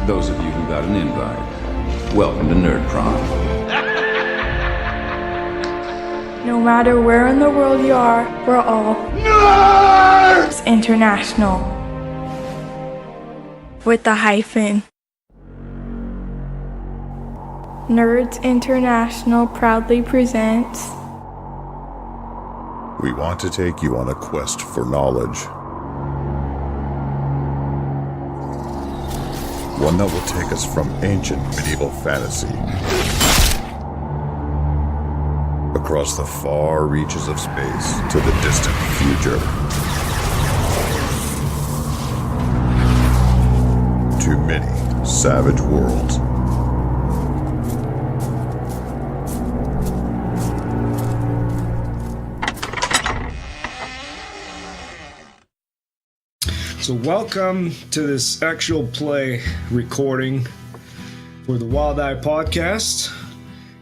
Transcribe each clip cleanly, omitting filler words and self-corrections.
those of you who got an invite, welcome to Nerd Prom. No matter where in the world you are, we're all Nerds International. With the hyphen. Nerds International proudly presents. We want to take you on a quest for knowledge. One that will take us from ancient medieval fantasy across the far reaches of space to the distant future. To many savage worlds. So welcome to this actual play recording for the Wild Eye podcast.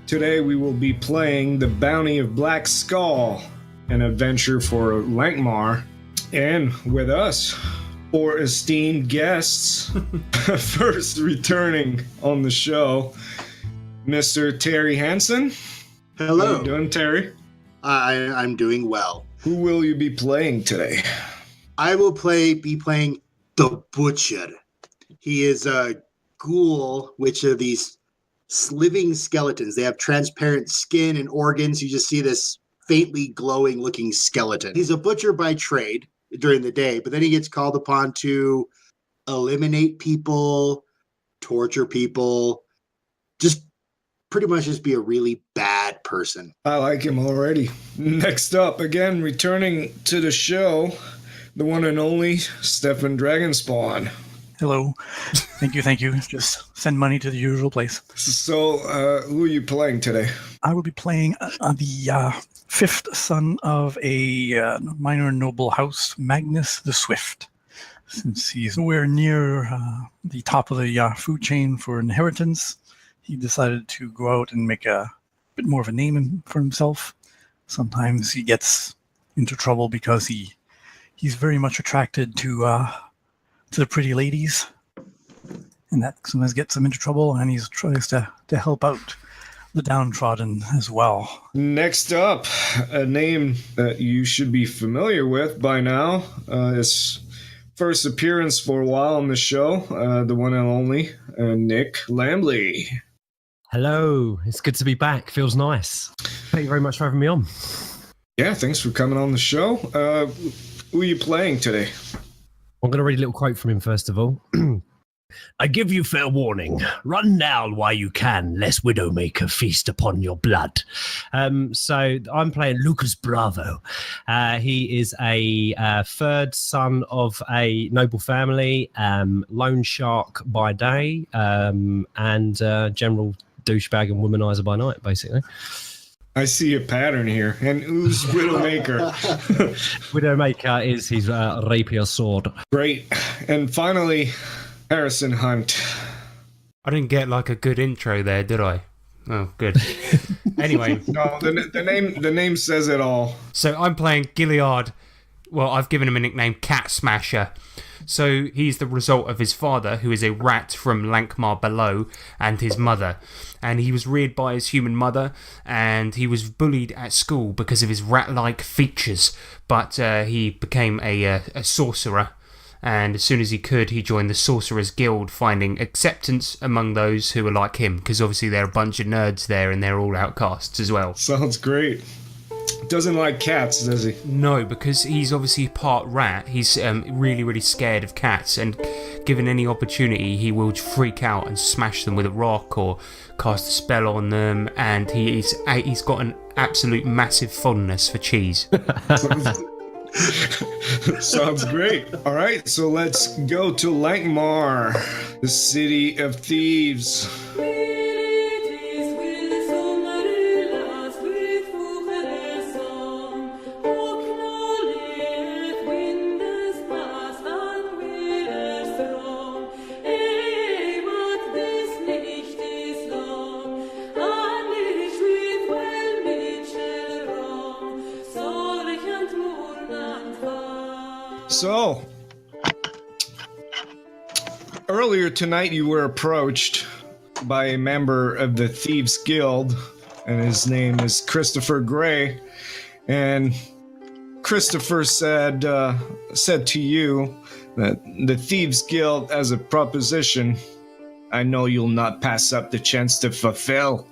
Today we will be playing The Bounty of Black Skull, an adventure for Lankhmar. And with us, four esteemed guests. First returning on the show, Mr. Terry Hansen. Hello. How you doing, Terry? I'm doing well. Who will you be playing today? I will be playing the Butcher. He is a ghoul, which are these living skeletons. They have transparent skin and organs. You just see this faintly glowing looking skeleton. He's a butcher by trade during the day, but then he gets called upon to eliminate people, torture people, just pretty much just be a really bad person. I like him already. Next up, again, returning to the show, the one and only Stefan Dragonspawn. Hello. Thank you. Just send money to the usual place. So, who are you playing today? I will be playing the fifth son of a minor noble house, Magnus the Swift. Since he's nowhere near the top of the food chain for inheritance, he decided to go out and make a bit more of a name for himself. Sometimes he gets into trouble because he's very much attracted to the pretty ladies, and that sometimes gets him into trouble, and he tries to help out the downtrodden as well. Next up, a name that you should be familiar with by now. His first appearance for a while on the show, the one and only Nikk Lambley. Hello, it's good to be back. Feels nice. Thank you very much for having me on. Yeah, thanks for coming on the show. Who are you playing today? I'm going to read a little quote from him first of all. I give you fair warning. Run now while you can, lest Widowmaker feast upon your blood. So I'm playing Lucas Bravo. He is a third son of a noble family, loan shark by day, and general douchebag and womanizer by night, basically. I see a pattern here. And who's Widowmaker? Widowmaker is his rapier sword. Great. And finally, Harrison Hunt. I didn't get like a good intro there, did I? Oh, good. Anyway. No, the name says it all. So I'm playing Gilead. Well, I've given him a nickname, Cat Smasher. So he's the result of his father, who is a rat from Lankhmar below, and his mother. And he was reared by his human mother, and he was bullied at school because of his rat-like features. But he became a sorcerer, and as soon as he could, he joined the Sorcerers Guild, finding acceptance among those who were like him, because obviously there are a bunch of nerds there, and they're all outcasts as well. Sounds great. Doesn't like cats, does he? No, because he's obviously part rat. He's really, really scared of cats, and given any opportunity, he will freak out and smash them with a rock or cast a spell on them. And he's got an absolute massive fondness for cheese. Sounds great. All right, so let's go to Lankhmar, the city of thieves. So, Earlier tonight, you were approached by a member of the Thieves Guild, and his name is Christopher Gray. And Christopher said to you that the Thieves Guild, as a proposition, I know you'll not pass up the chance to fulfill.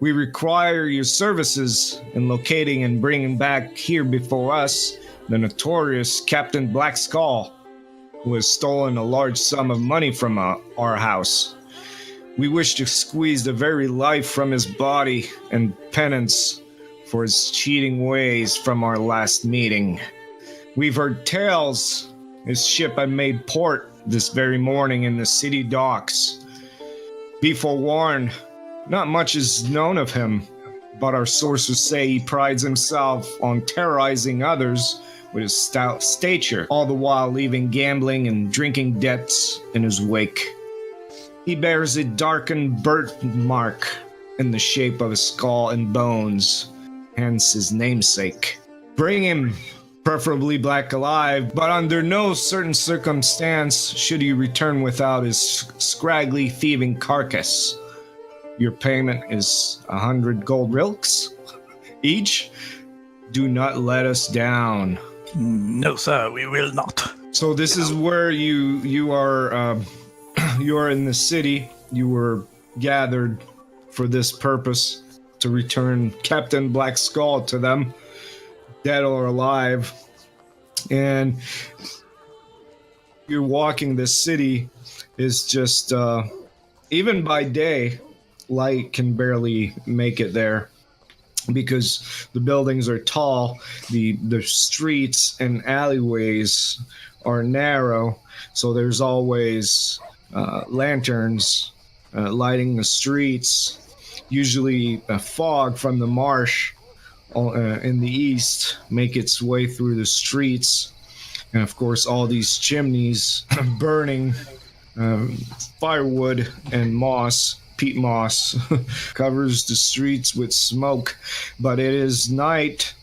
We require your services in locating and bringing back here before us the notorious Captain Black Skull, who has stolen a large sum of money from our house. We wish to squeeze the very life from his body and penance for his cheating ways from our last meeting. We've heard tales his ship had made port this very morning in the city docks. Be forewarned, not much is known of him, but our sources say he prides himself on terrorizing others with his stout stature, all the while leaving gambling and drinking debts in his wake. He bears a darkened birthmark in the shape of a skull and bones, hence his namesake. Bring him, preferably black alive, but under no certain circumstance should he return without his scraggly thieving carcass. Your payment is 100 gold rilks each. Do not let us down. No, sir, we will not. So this is where you are. You are in the city. You were gathered for this purpose, to return Captain Black Skull to them, dead or alive. And you're walking the city is just even by day, light can barely make it there because the buildings are tall, the streets and alleyways are narrow, so there's always lanterns lighting the streets. Usually fog from the marsh in the east make its way through the streets, and of course all these chimneys burning firewood and moss, peat moss, covers the streets with smoke. But it is night.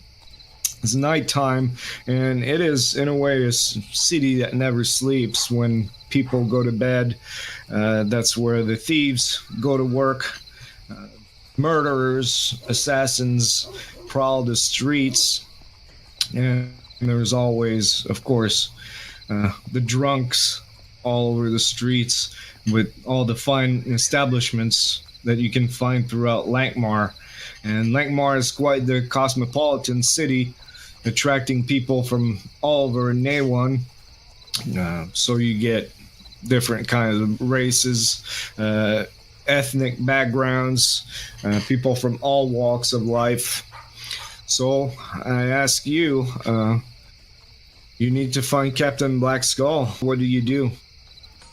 It's nighttime, and it is in a way a city that never sleeps. When people go to bed, that's where the thieves go to work. Murderers, assassins prowl the streets, and there's always, of course, the drunks all over the streets with all the fine establishments that you can find throughout Lankhmar. And Lankhmar is quite the cosmopolitan city, attracting people from all over Naywan. So you get different kinds of races, ethnic backgrounds, people from all walks of life. So I ask you, you need to find Captain Black Skull. What do you do?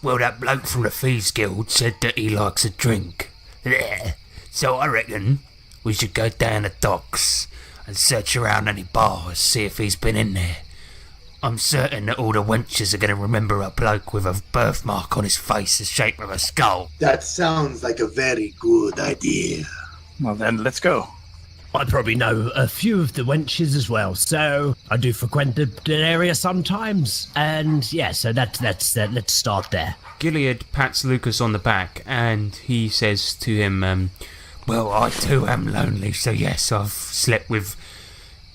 Well, that bloke from the Thieves Guild said that he likes a drink. Yeah. So I reckon we should go down the docks and search around any bars, see if he's been in there. I'm certain that all the wenches are going to remember a bloke with a birthmark on his face the shape of a skull. That sounds like a very good idea. Well then, let's go. I probably know a few of the wenches as well, so I do frequent the area sometimes. And yeah, so let's start there. Gilead pats Lucas on the back and he says to him, Well, I too am lonely, so yes, I've slept with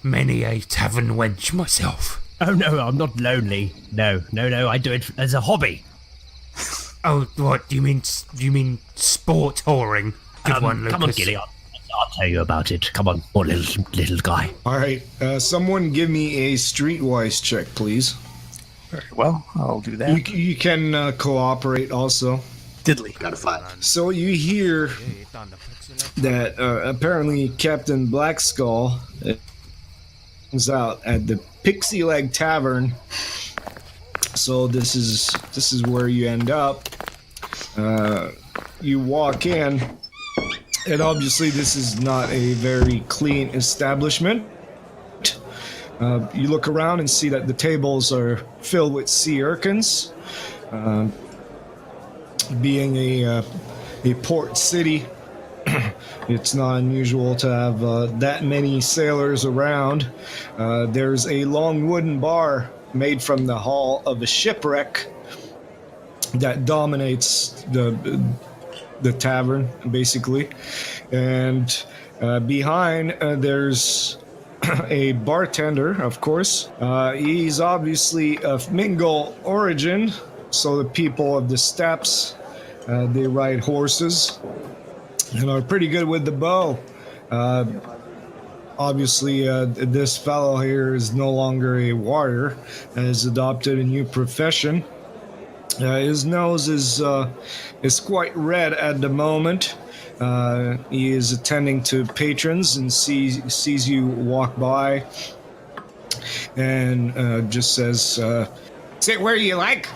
many a tavern wench myself. Oh no, I'm not lonely. No, I do it as a hobby. Oh, what, you mean sport whoring? Good one, Lucas. Come on, Gilead. I'll tell you about it. Come on, poor little guy. All right, someone give me a streetwise check, please. Very well, I'll do that. You can cooperate also. Diddly. Got a 5. So you hear that apparently Captain Black Skull is out at the Pixie Leg Tavern. So this is where you end up. You walk in, and obviously this is not a very clean establishment. You look around and see that the tables are filled with sea urchins. Being a port city, it's not unusual to have that many sailors around. There's a long wooden bar made from the hull of a shipwreck that dominates the tavern, basically. And behind, there's a bartender, of course. He's obviously of Mingle origin, so the people of the steppes, they ride horses and are pretty good with the bow. Obviously, this fellow here is no longer a warrior, has adopted a new profession. His nose is quite red at the moment. He is attending to patrons and sees you walk by, and just says, "Sit where you like.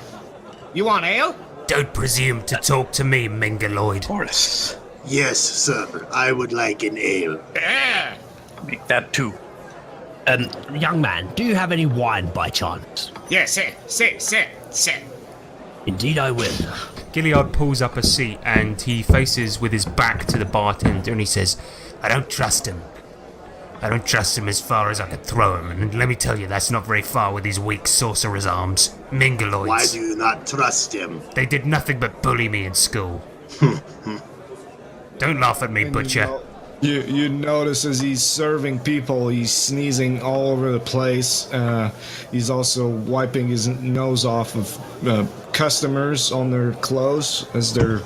You want ale?" Don't presume to talk to me, Mingaloid. Horace, Yes, sir. I would like an ale. make that 2. Young man, do you have any wine by chance? Yes, sit. Indeed I will. Gilliard pulls up a seat and he faces with his back to the bartender and he says, I don't trust him. I don't trust him as far as I could throw him, and let me tell you, that's not very far with his weak sorcerer's arms. Mingaloids. Why do you not trust him? They did nothing but bully me in school. Don't laugh at me, Butcher. You notice as he's serving people, he's sneezing all over the place. He's also wiping his nose off of customers on their clothes as they're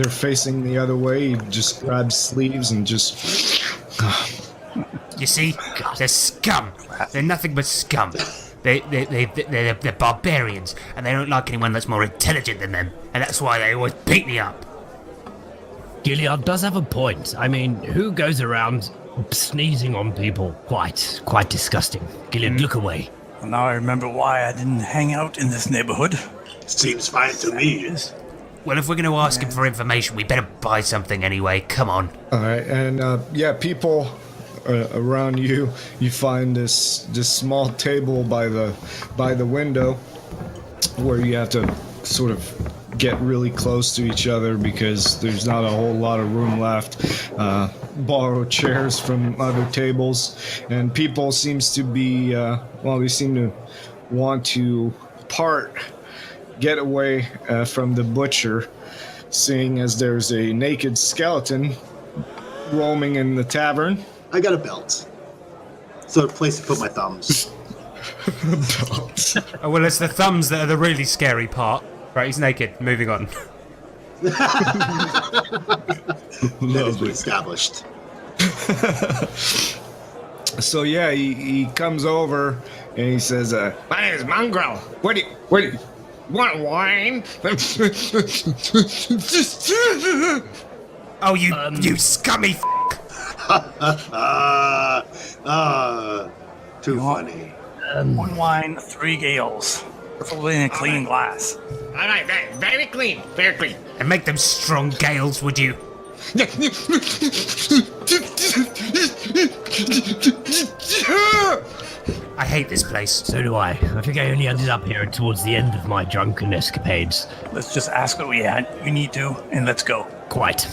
facing the other way. He just grabs sleeves and just... You see, they're scum. They're nothing but scum. They're barbarians, and they don't like anyone that's more intelligent than them, and that's why they always beat me up. Gilliard does have a point. I mean, who goes around sneezing on people? Quite disgusting. Gilliard, look away. Well, now I remember why I didn't hang out in this neighborhood. Seems fine to me. Well, if we're going to ask him for information, we better buy something anyway. Come on. All right, and people around you. You find this small table by the window where you have to sort of get really close to each other because there's not a whole lot of room left. Borrow chairs from other tables, and people seems to be they seem to want to get away from the butcher, seeing as there's a naked skeleton roaming in the tavern. I got a belt. So a place to put my thumbs. oh, well, it's the thumbs that are the really scary part. Right, he's naked. Moving on. That has been established. So yeah, he comes over and he says, My name is Mongrel. What do you want wine? Oh, you scummy Too funny. 1 wine, 3 gales. Preferably in a clean glass. All right, very clean, very clean. And make them strong gales, would you? I hate this place. So do I. I think I only ended up here towards the end of my drunken escapades. Let's just ask what we need to, and let's go. Quite.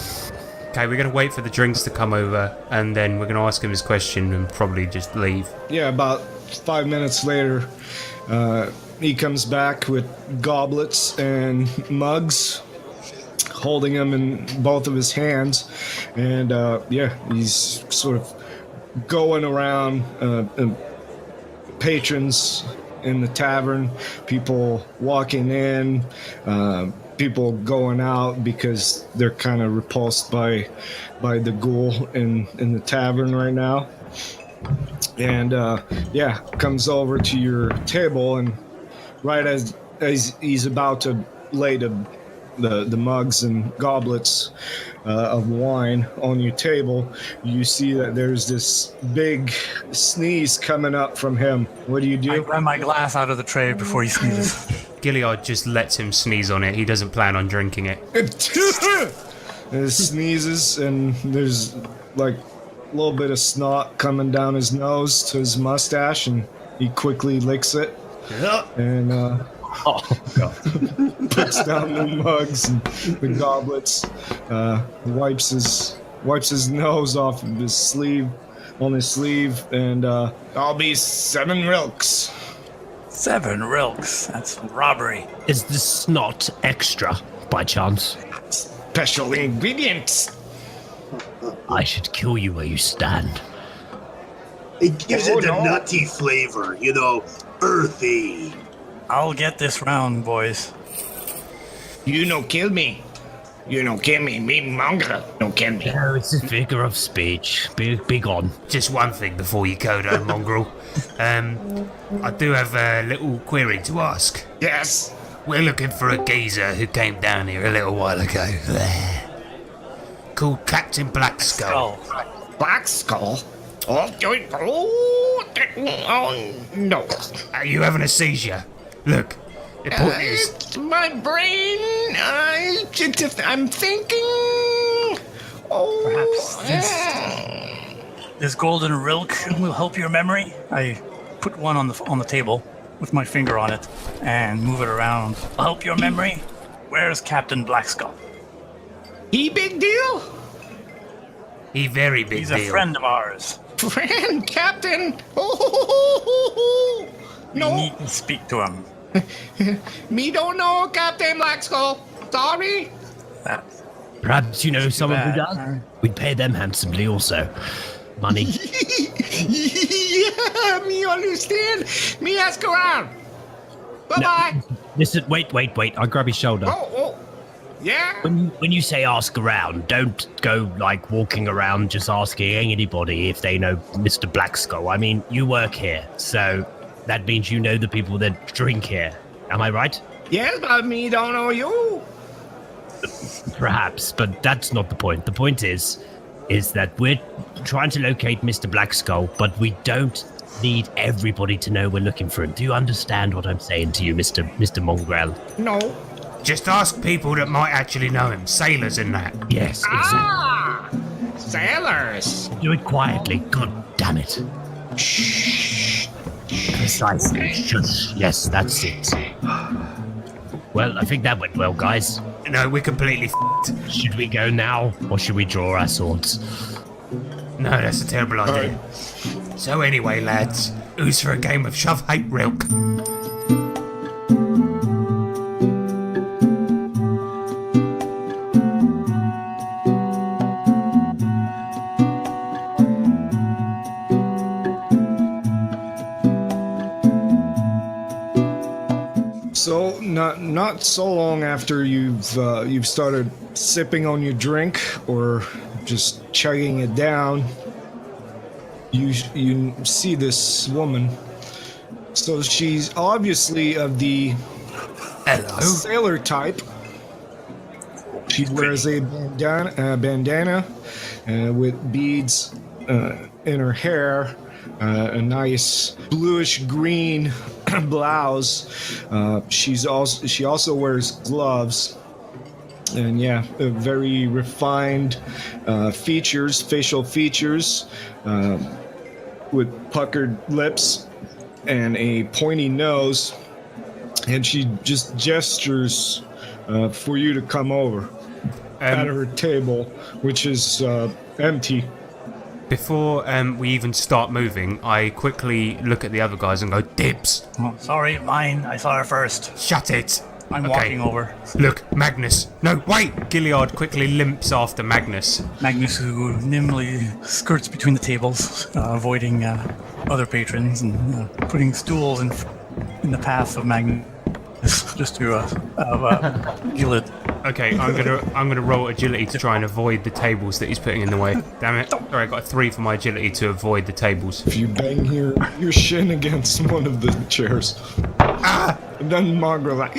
Okay, we're going to wait for the drinks to come over, and then we're going to ask him his question and probably just leave. yeah, about 5 minutes later, he comes back with goblets and mugs, holding them in both of his hands, and he's sort of going around patrons in the tavern, people walking in, people going out because they're kind of repulsed by the ghoul in the tavern right now. And comes over to your table, and right as he's about to lay the mugs and goblets of wine on your table, you see that there's this big sneeze coming up from him. What do? I grab my glass out of the tray before he sneezes. Gilliard just lets him sneeze on it. He doesn't plan on drinking it. And he sneezes, and there's like a little bit of snot coming down his nose to his mustache, and he quickly licks it. And puts down the mugs and the goblets, wipes his nose off of his sleeve, and I'll be 7 rilks. 7 rilks. That's robbery. Is the snot extra, by chance? Special ingredients. I should kill you where you stand. It gives it a no. nutty flavor, earthy. I'll get this round, boys. You no kill me. You no kill me. Me mongrel no kill me. No, it's a figure of speech. Big on. Just one thing before you go, though, mongrel. I do have a little query to ask. Yes. We're looking for a geezer who came down here a little while ago. Called Captain Blackskull. Black skull. Oh, no. Are you having a seizure? Look, the point is... It's my brain. I'm thinking. Oh. Perhaps this golden rilk will help your memory. I put one on the table with my finger on it and move it around. I'll help your memory. Where's Captain Blackskull? He big deal. He very big He's deal. a friend of ours. Friend, Captain. Oh. You No. need to speak to him. Me don't know Captain Blackskull. Sorry. That's Perhaps you know someone who bad. does? We'd pay them handsomely also. Money. Yeah, me understand. Me ask around. Bye-bye. Listen, wait. I grab his shoulder. Oh. Yeah. When you say ask around, don't go like walking around just asking anybody if they know Mr. Blackskull. I mean, you work here, so that means you know the people that drink here. Am I right? Yes, but me don't know you. Perhaps, but that's not the point. The point is that we're trying to locate Mr. Blackskull, but we don't need everybody to know we're looking for him. Do you understand what I'm saying to you, Mr. Mongrel? No. Just ask people that might actually know him. Sailors and that. Yes, exactly. Ah, sailors. Do it quietly. God damn it. Shh. Precisely. Shush. Yes, that's it. Well, I think that went well, guys. No, we're completely f***ed. Should we go now, or should we draw our swords? No, that's a terrible idea. So anyway, lads, who's for a game of shove hate rilk? So not so long after you've started sipping on your drink or just chugging it down, you see this woman. So she's obviously of the sailor type. She wears a bandana with beads in her hair, a nice bluish green blouse. She also wears gloves, and very refined facial features, with puckered lips and a pointy nose, and she just gestures for you to come over at her table, which is empty. Before we even start moving, I quickly look at the other guys and go, dibs. Oh, sorry, mine. I saw her first. Shut it. I'm Okay. walking over. Look, Magnus. No, wait. Gilliard quickly limps after Magnus. Magnus, who nimbly skirts between the tables, avoiding other patrons and putting stools in the path of Magnus, just to Gilid. Okay, I'm gonna roll agility to try and avoid the tables that he's putting in the way. Damn it! Sorry, I got a 3 for my agility to avoid the tables. If you bang your shin against one of the chairs, and then Margaret like,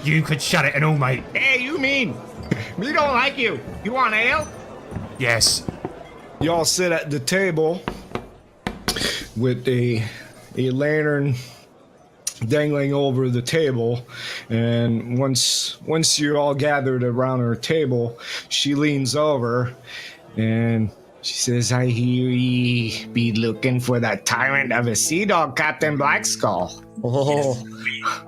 You could shut it and all, mate. Hey, you mean? We don't like you. You want ale? Yes. y'all sit at the table with a lantern dangling over the table, and once you're all gathered around her table, she leans over and She says, I hear ye be looking for that tyrant of a sea dog, Captain Blackskull.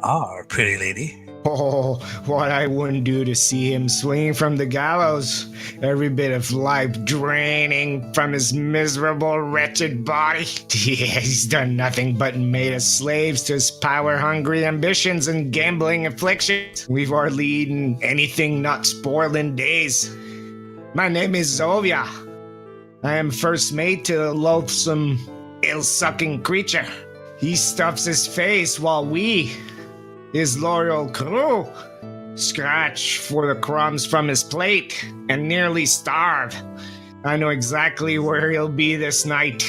Our pretty lady. Oh, what I wouldn't do to see him swinging from the gallows, every bit of life draining from his miserable, wretched body. Yeah, he's done nothing but made us slaves to his power-hungry ambitions and gambling afflictions. We've hardly eaten anything not spoiling days. My name is Zovia. I am first mate to a loathsome, ill-sucking creature. He stuffs his face while we, his loyal crew, scratch for the crumbs from his plate and nearly starve. I know exactly where he'll be this night,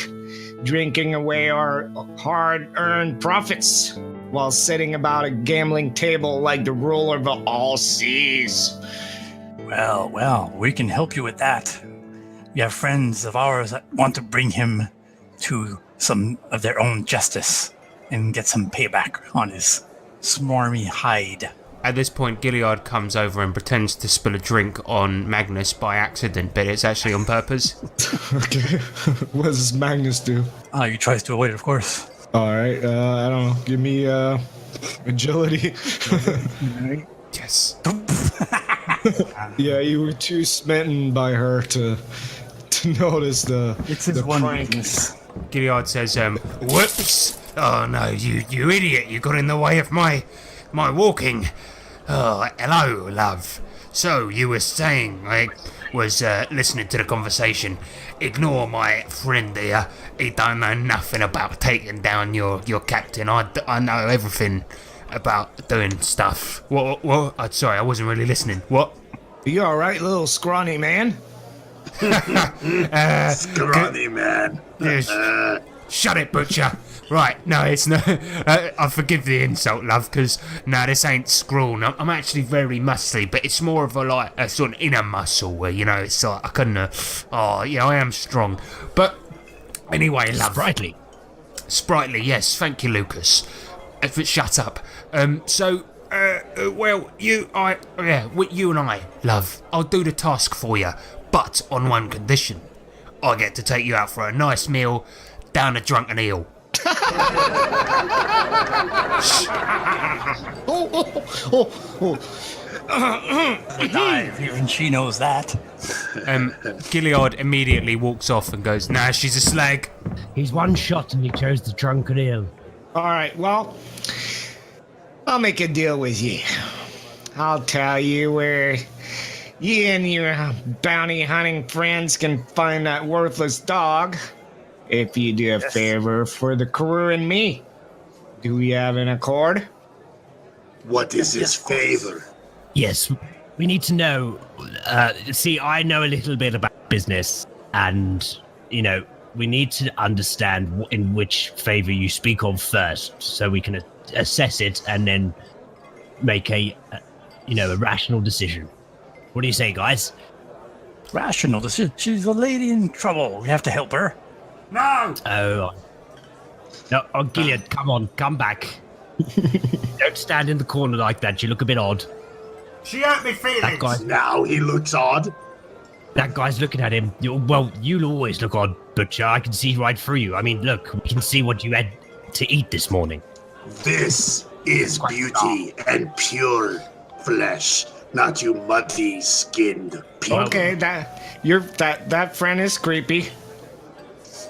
drinking away our hard-earned profits while sitting about a gambling table like the ruler of all seas. Well, we can help you with that. We have friends of ours that want to bring him to some of their own justice and get some payback on his smarmy hide. At this point, Gilead comes over and pretends to spill a drink on Magnus by accident, but it's actually on purpose. Okay. What does Magnus do? He tries to avoid it, of course. Alright, I don't know. Give me agility. Yes. Yeah, you were too smitten by her to notice the. It's his one weakness. Gilead says, Whoops! Oh no, you idiot! You got in the way of my walking. Oh, hello, love. So you were saying I was listening to the conversation. Ignore my friend here. He don't know nothing about taking down your captain. I know everything about doing stuff. What? Sorry, I wasn't really listening. What? You alright, little scrawny man? Scrawny man. Shut it, butcher. Right, no, it's no. I forgive the insult, love, because no, this ain't scrawn. I'm actually very muscly, but it's more of a sort of inner muscle where it's like I couldn't. I am strong, but anyway, love. Sprightly, yes. Thank you, Lucas. Shut up. You and I, love. I'll do the task for you, but on one condition. I get to take you out for a nice meal down a drunken eel. Even she knows that. Gilead immediately walks off and goes, nah, she's a slag. He's one shot and he chose the drunken eel. Alright, well, I'll make a deal with you. I'll tell you where you and your bounty hunting friends can find that worthless dog. If you do a favor for the crew and me. Do we have an accord? What is his favor? Yes, we need to know. See, I know a little bit about business, and, we need to understand in which favor you speak of first, so we can assess it and then make a rational decision. What do you say, guys? Rational decision? She's a lady in trouble. We have to help her. No! No, Gilead, come back. Don't stand in the corner like that. You look a bit odd. She hurt me feelings. Now he looks odd. That guy's looking at him. You'll always look odd, Butcher. I can see right through you. I mean, look, we can see what you had to eat this morning. This is beauty and pure flesh, not you muddy-skinned people. Okay, that friend is creepy.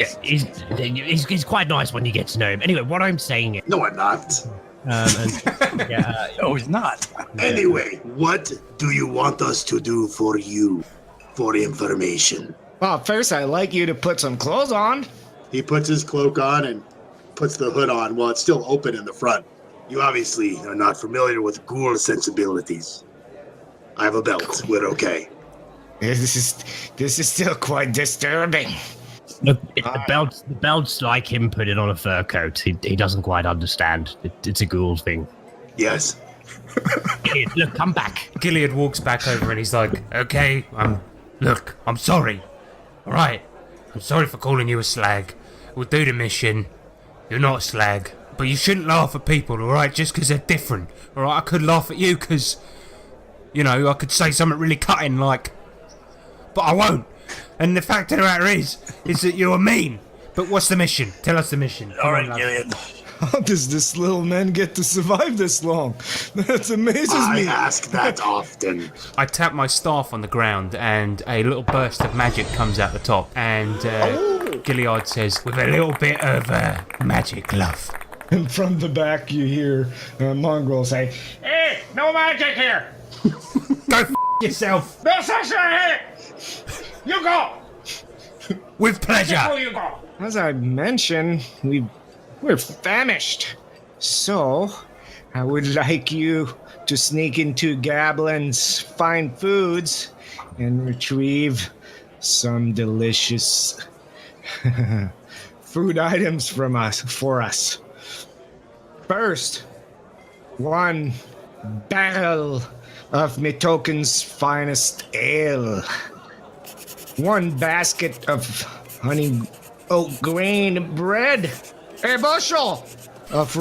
Yeah, he's quite nice when you get to know him. Anyway, what I'm saying is... No, I'm not. No, he's not. Anyway, what do you want us to do for you? For information. Well, first I'd like you to put some clothes on. He puts his cloak on and puts the hood on while it's still open in the front. You obviously are not familiar with ghoul sensibilities. I have a belt. We're okay. This is still quite disturbing. Look, the belt's like him putting on a fur coat. He doesn't quite understand. It's a ghoul thing. Yes. Gilead, look, come back. Gilead walks back over and he's like, okay, I'm sorry. Alright, I'm sorry for calling you a slag. We'll do the mission. You're not a slag. But you shouldn't laugh at people, alright, just because they're different. Alright, I could laugh at you because, I could say something really cutting like, but I won't. And the fact of the matter is that you're mean. But what's the mission? Tell us the mission. All right, Gilead. How does this little man get to survive this long? That amazes I me. ask that often. I tap my staff on the ground and a little burst of magic comes out the top. And Gilead says, with a little bit of magic, love. And from the back you hear Mongrel say, Hey, no magic here. Go yourself. No such thing here. You go. With pleasure. Before you go. as I mentioned, we're famished. So, I would like you to sneak into Goblin's fine foods and retrieve some delicious food items for us. First, one barrel of Mitoken's finest ale. One basket of honey oat grain bread. A bushel of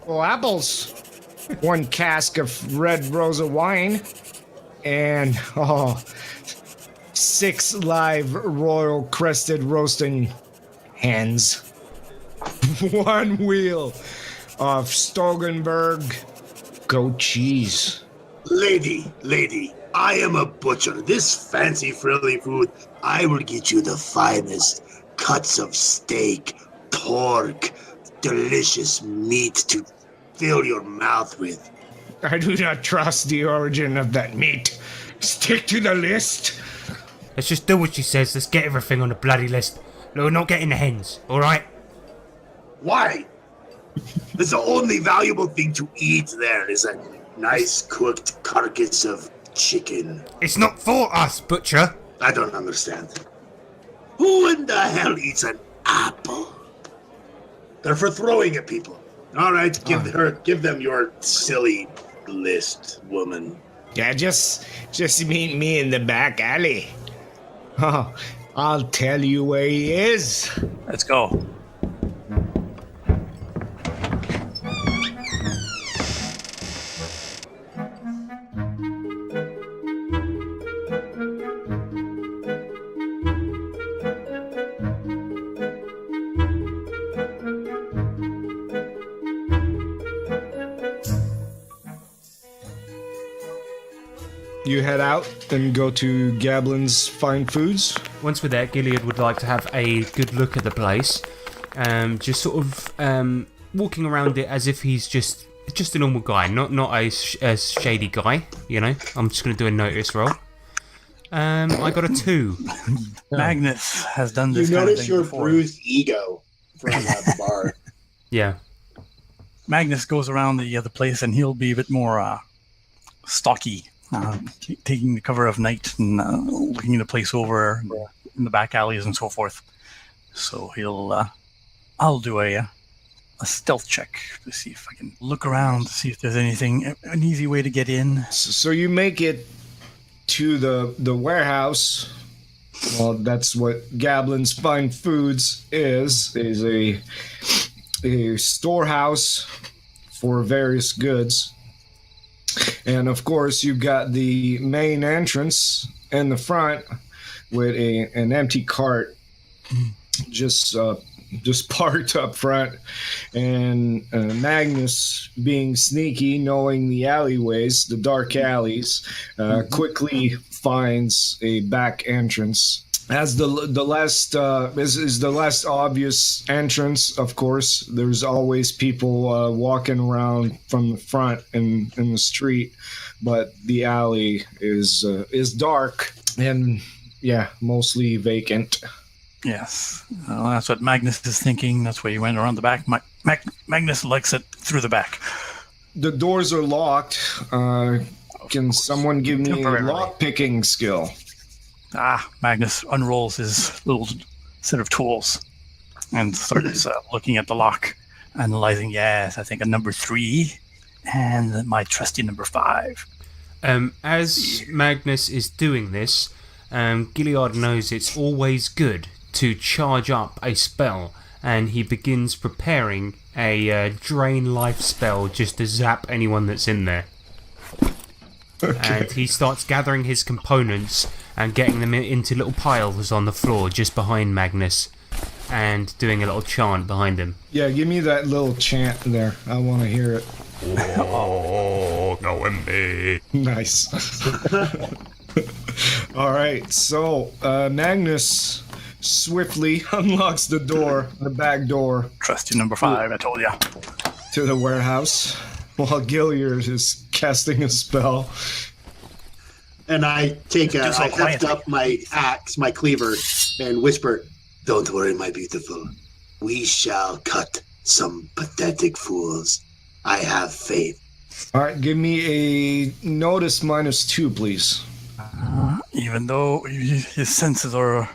apples. One cask of red rosa wine. And 6 live royal crested roasting hens. 1 wheel of Stogenberg goat cheese. Lady, I am a butcher. This fancy frilly food, I will get you the finest cuts of steak, pork, delicious meat to fill your mouth with. I do not trust the origin of that meat. Stick to the list. Let's just do what she says. Let's get everything on the bloody list. We're not getting the hens, alright? Why? That's the only valuable thing to eat there is a nice cooked carcass of chicken. It's not for us, butcher. I don't understand. Who in the hell eats an apple? They're for throwing at people. All right, give them your silly list, woman. Yeah, just meet me in the back alley. Oh, I'll tell you where he is. Let's go. You head out and go to Goblin's Fine Foods. Once we're there, Gilead would like to have a good look at the place. Just sort of walking around it as if he's just a normal guy, not a shady guy, you know? I'm just going to do a notice roll. I got a 2. Magnus has done this You kind of notice thing your before. bruised ego from that bar. Yeah. Magnus goes around the place and he'll be a bit more stocky. Taking the cover of night and looking the place over in the back alleys and so forth. So I'll do a stealth check to see if I can look around to see if there's an easy way to get in. So you make it to the warehouse. Well, that's what Goblin's Fine Foods is a storehouse for various goods. And of course, you've got the main entrance in the front with an empty cart just parked up front. And Magnus, being sneaky, knowing the alleyways, the dark alleys, quickly finds a back entrance. As the last is the less obvious entrance, of course. There's always people walking around from the front in the street, but the alley is dark and mostly vacant. Yes, well, that's what Magnus is thinking. That's why he went around the back. Magnus likes it through the back. The doors are locked. Can someone give me a lock-picking skill? Magnus unrolls his little set of tools and starts looking at the lock, analyzing. Yes, I think a number 3 and my trusty number 5. As Magnus is doing this, Gilead knows it's always good to charge up a spell, and he begins preparing a drain life spell just to zap anyone that's in there. Okay. And he starts gathering his components and getting them into little piles on the floor just behind Magnus, and doing a little chant behind him. Yeah, give me that little chant there. I want to hear it. Oh, no me. Nice. All right, so Magnus swiftly unlocks the door, the back door. Trusty number 5, I told ya. To the warehouse, while Gilliard is casting a spell. And I heft up my axe, my cleaver, and whisper, "Don't worry, my beautiful. We shall cut some pathetic fools. I have faith." All right, give me a notice -2, please. Even though his senses are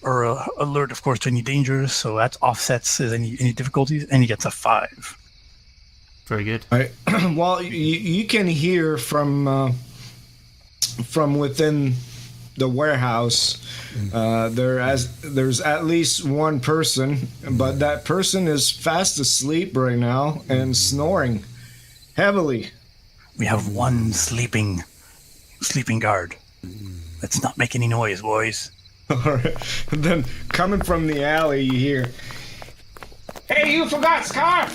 alert, of course, to any dangers, so that offsets any difficulties, and he gets a 5. Very good. All right. Well, you can hear from within the warehouse. There's at least one person, but that person is fast asleep right now and snoring heavily. We have one sleeping guard. Let's not make any noise, boys. All right. And then coming from the alley, you hear, Hey, you forgot scarf!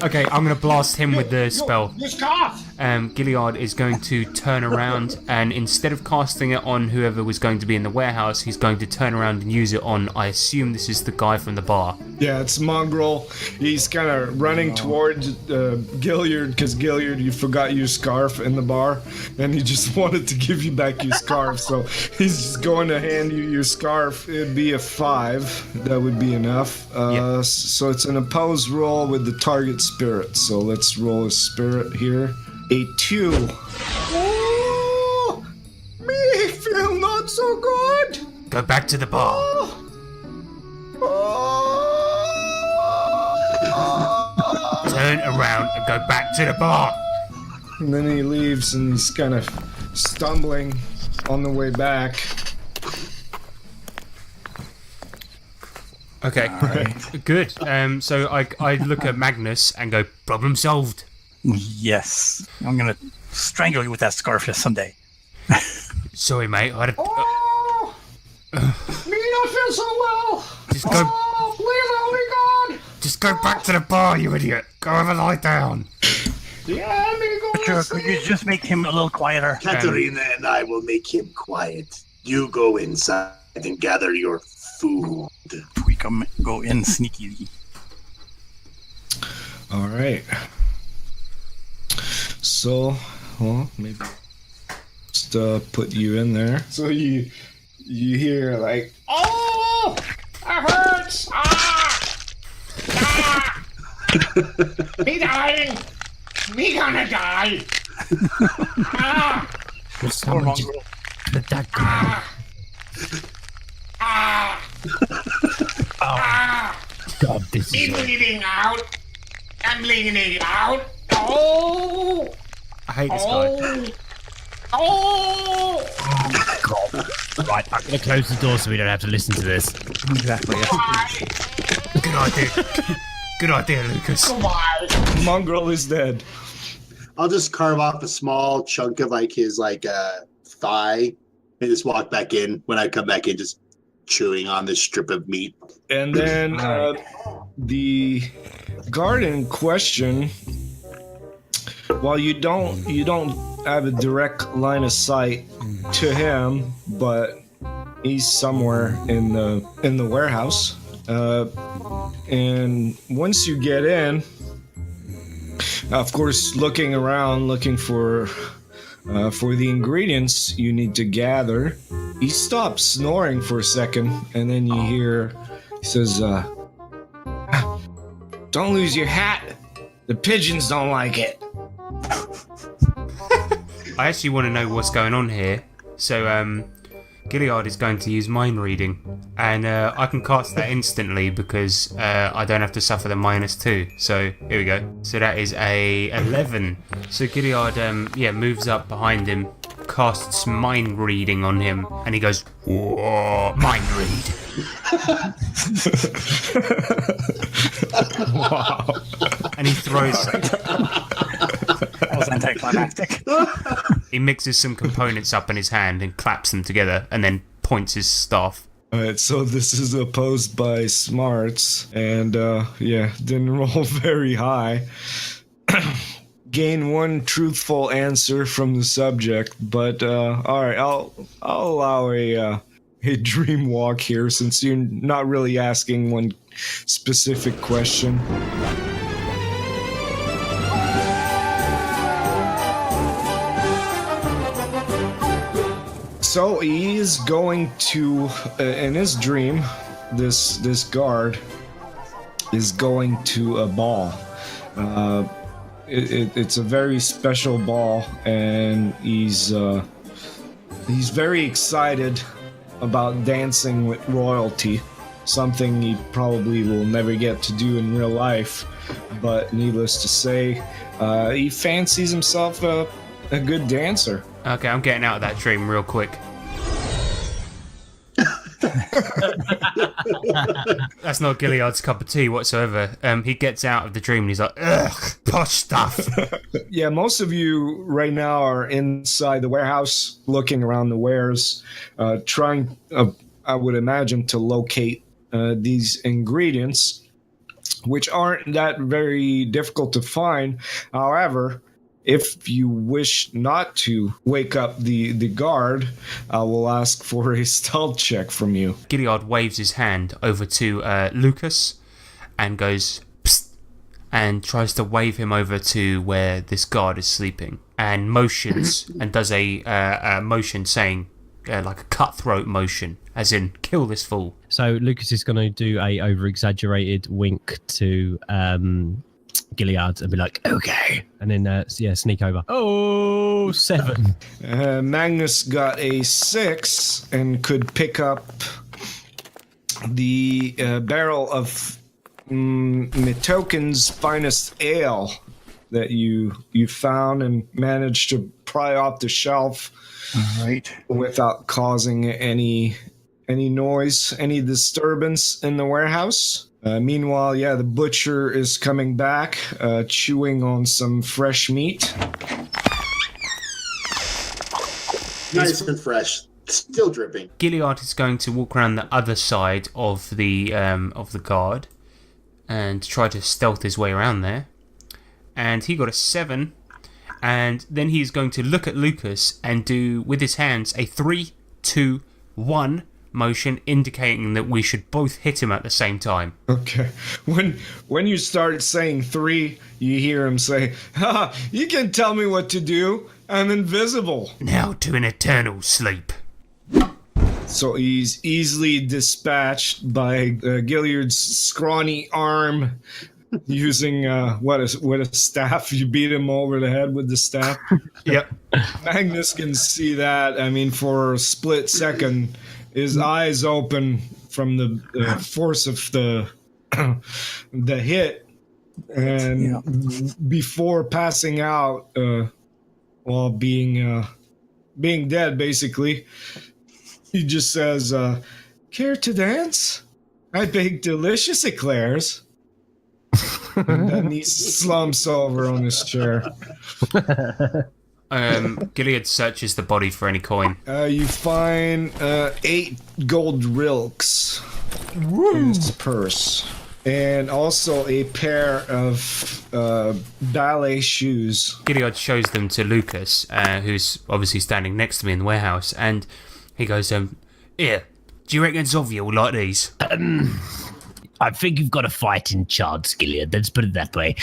Okay, I'm going to blast him with the spell. Your scarf! Gilliard is going to turn around, and instead of casting it on whoever was going to be in the warehouse, he's going to turn around and use it on, I assume this is the guy from the bar. Yeah, it's Mongrel. He's kind of running towards Gilliard, because Gilliard, you forgot your scarf in the bar, and he just wanted to give you back your scarf, so he's just going to hand you your scarf. It'd be a 5. That would be enough. Yep. So it's an opposed roll with the target spirit. So let's roll a spirit here. A 2. Oh, me feel not so good. Go back to the bar. Turn around and go back to the bar. And then he leaves, and he's kind of stumbling on the way back. Okay, good. So I look at Magnus and go, problem solved. Yes. I'm going to strangle you with that scarf someday. Sorry, mate. Me don't feel so well! Just go. Please help me, God! Just go back to the bar, you idiot. Go have a lie down. Yeah, I'm gonna go Sure, could you just make him a little quieter? Katerina and I will make him quiet. You go inside and gather your food. We can go in sneakily. All right. So, well, maybe just put you in there. So you hear like, Oh! That hurts! Me dying! Me gonna die! Someone just let that go. God, this Me is bleeding out! I'm bleeding out! Oh! I hate this guy. Oh! God. Right, I'm gonna close the door so we don't have to listen to this. Exactly. Good idea. Good idea, Lucas. Goodbye! Mongrel is dead. I'll just carve off a small chunk of his thigh and just walk back in. When I come back in, just chewing on this strip of meat. And then the guard in question, while you don't have a direct line of sight to him, but he's somewhere in the warehouse. And once you get in, of course, looking around, looking for the ingredients you need to gather, he stops snoring for a second, and then you hear, he says, "Don't lose your hat. The pigeons don't like it." I actually want to know what's going on here. So, Gilliard is going to use mind reading, and I can cast that instantly because I don't have to suffer the -2. So here we go. So that is a 11. So Gilliard, moves up behind him, casts mind reading on him, and he goes, "Whoa, mind read." Wow. And he throws. That was anticlimactic. He mixes some components up in his hand and claps them together and then points his staff. Alright, so this is opposed by smarts, and didn't roll very high. Gain one truthful answer from the subject, but alright, I'll allow a dream walk here since you're not really asking one specific question. So he is going to, in his dream, this guard is going to a ball. It's a very special ball, and he's very excited about dancing with royalty, something he probably will never get to do in real life. But needless to say, he fancies himself a good dancer. Okay, I'm getting out of that dream real quick. That's not Gilead's cup of tea whatsoever. He gets out of the dream and he's like, ugh, posh stuff. Yeah, most of you right now are inside the warehouse, looking around the wares, trying, I would imagine, to locate these ingredients, which aren't that very difficult to find. However, if you wish not to wake up the guard, I will ask for a stealth check from you. Gilead waves his hand over to Lucas and goes, psst, and tries to wave him over to where this guard is sleeping, and motions and does a motion saying, like a cutthroat motion, as in, kill this fool. So Lucas is going to do a over-exaggerated wink to Gilead and be like, okay, and then sneak over. Oh, 7. Magnus got a 6 and could pick up the barrel of Mitoken's finest ale that you found and managed to pry off the shelf. All right. Without causing any noise, any disturbance in the warehouse. Meanwhile, the butcher is coming back, chewing on some fresh meat. Nice and fresh, still dripping. Gilead is going to walk around the other side of the guard and try to stealth his way around there. And he got a 7. And then he's going to look at Lucas and do, with his hands, a 3, 2, 1 motion, indicating that we should both hit him at the same time. Okay. When you start saying 3, you hear him say, "Ha! You can tell me what to do. I'm invisible." Now to an eternal sleep. So he's easily dispatched by Gilead's scrawny arm. Using what a staff. You beat him over the head with the staff. Yep. Magnus can see that. I mean, for a split second, his eyes open from the force of the hit, and before passing out, while being dead, basically, he just says, "Care to dance? I bake delicious eclairs." And then he slumps over on his chair. Gilead searches the body for any coin. You find 8 gold rilks in his purse. And also a pair of ballet shoes. Gilead shows them to Lucas, who's obviously standing next to me in the warehouse, and he goes, "Here, do you reckon Zovia will like these?" I think you've got a fighting chance, Gilead. Let's put it that way.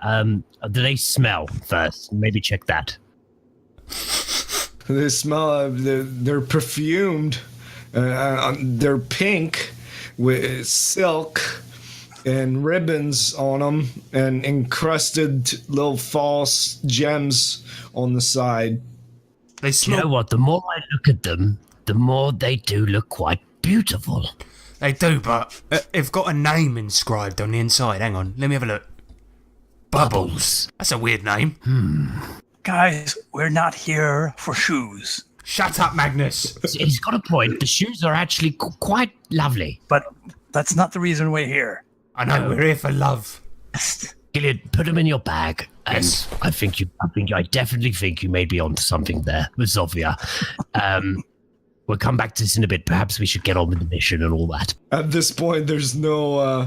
Do they smell first? Maybe check that. They smell. They're perfumed. They're pink with silk and ribbons on them, and encrusted little false gems on the side. They smell. You know what? The more I look at them, the more they do look quite beautiful. They do, but they've got a name inscribed on the inside. Hang on, let me have a look. Bubbles. That's a weird name. Guys, we're not here for shoes. Shut up, Magnus. He's got a point. The shoes are actually quite lovely. But that's not the reason we're here. I know, we're here for love. Gilead, put them in your bag. And Yes. I definitely think you may be onto something there with Zovia. We'll come back to this in a bit. Perhaps we should get on with the mission and all that. At this point, there's no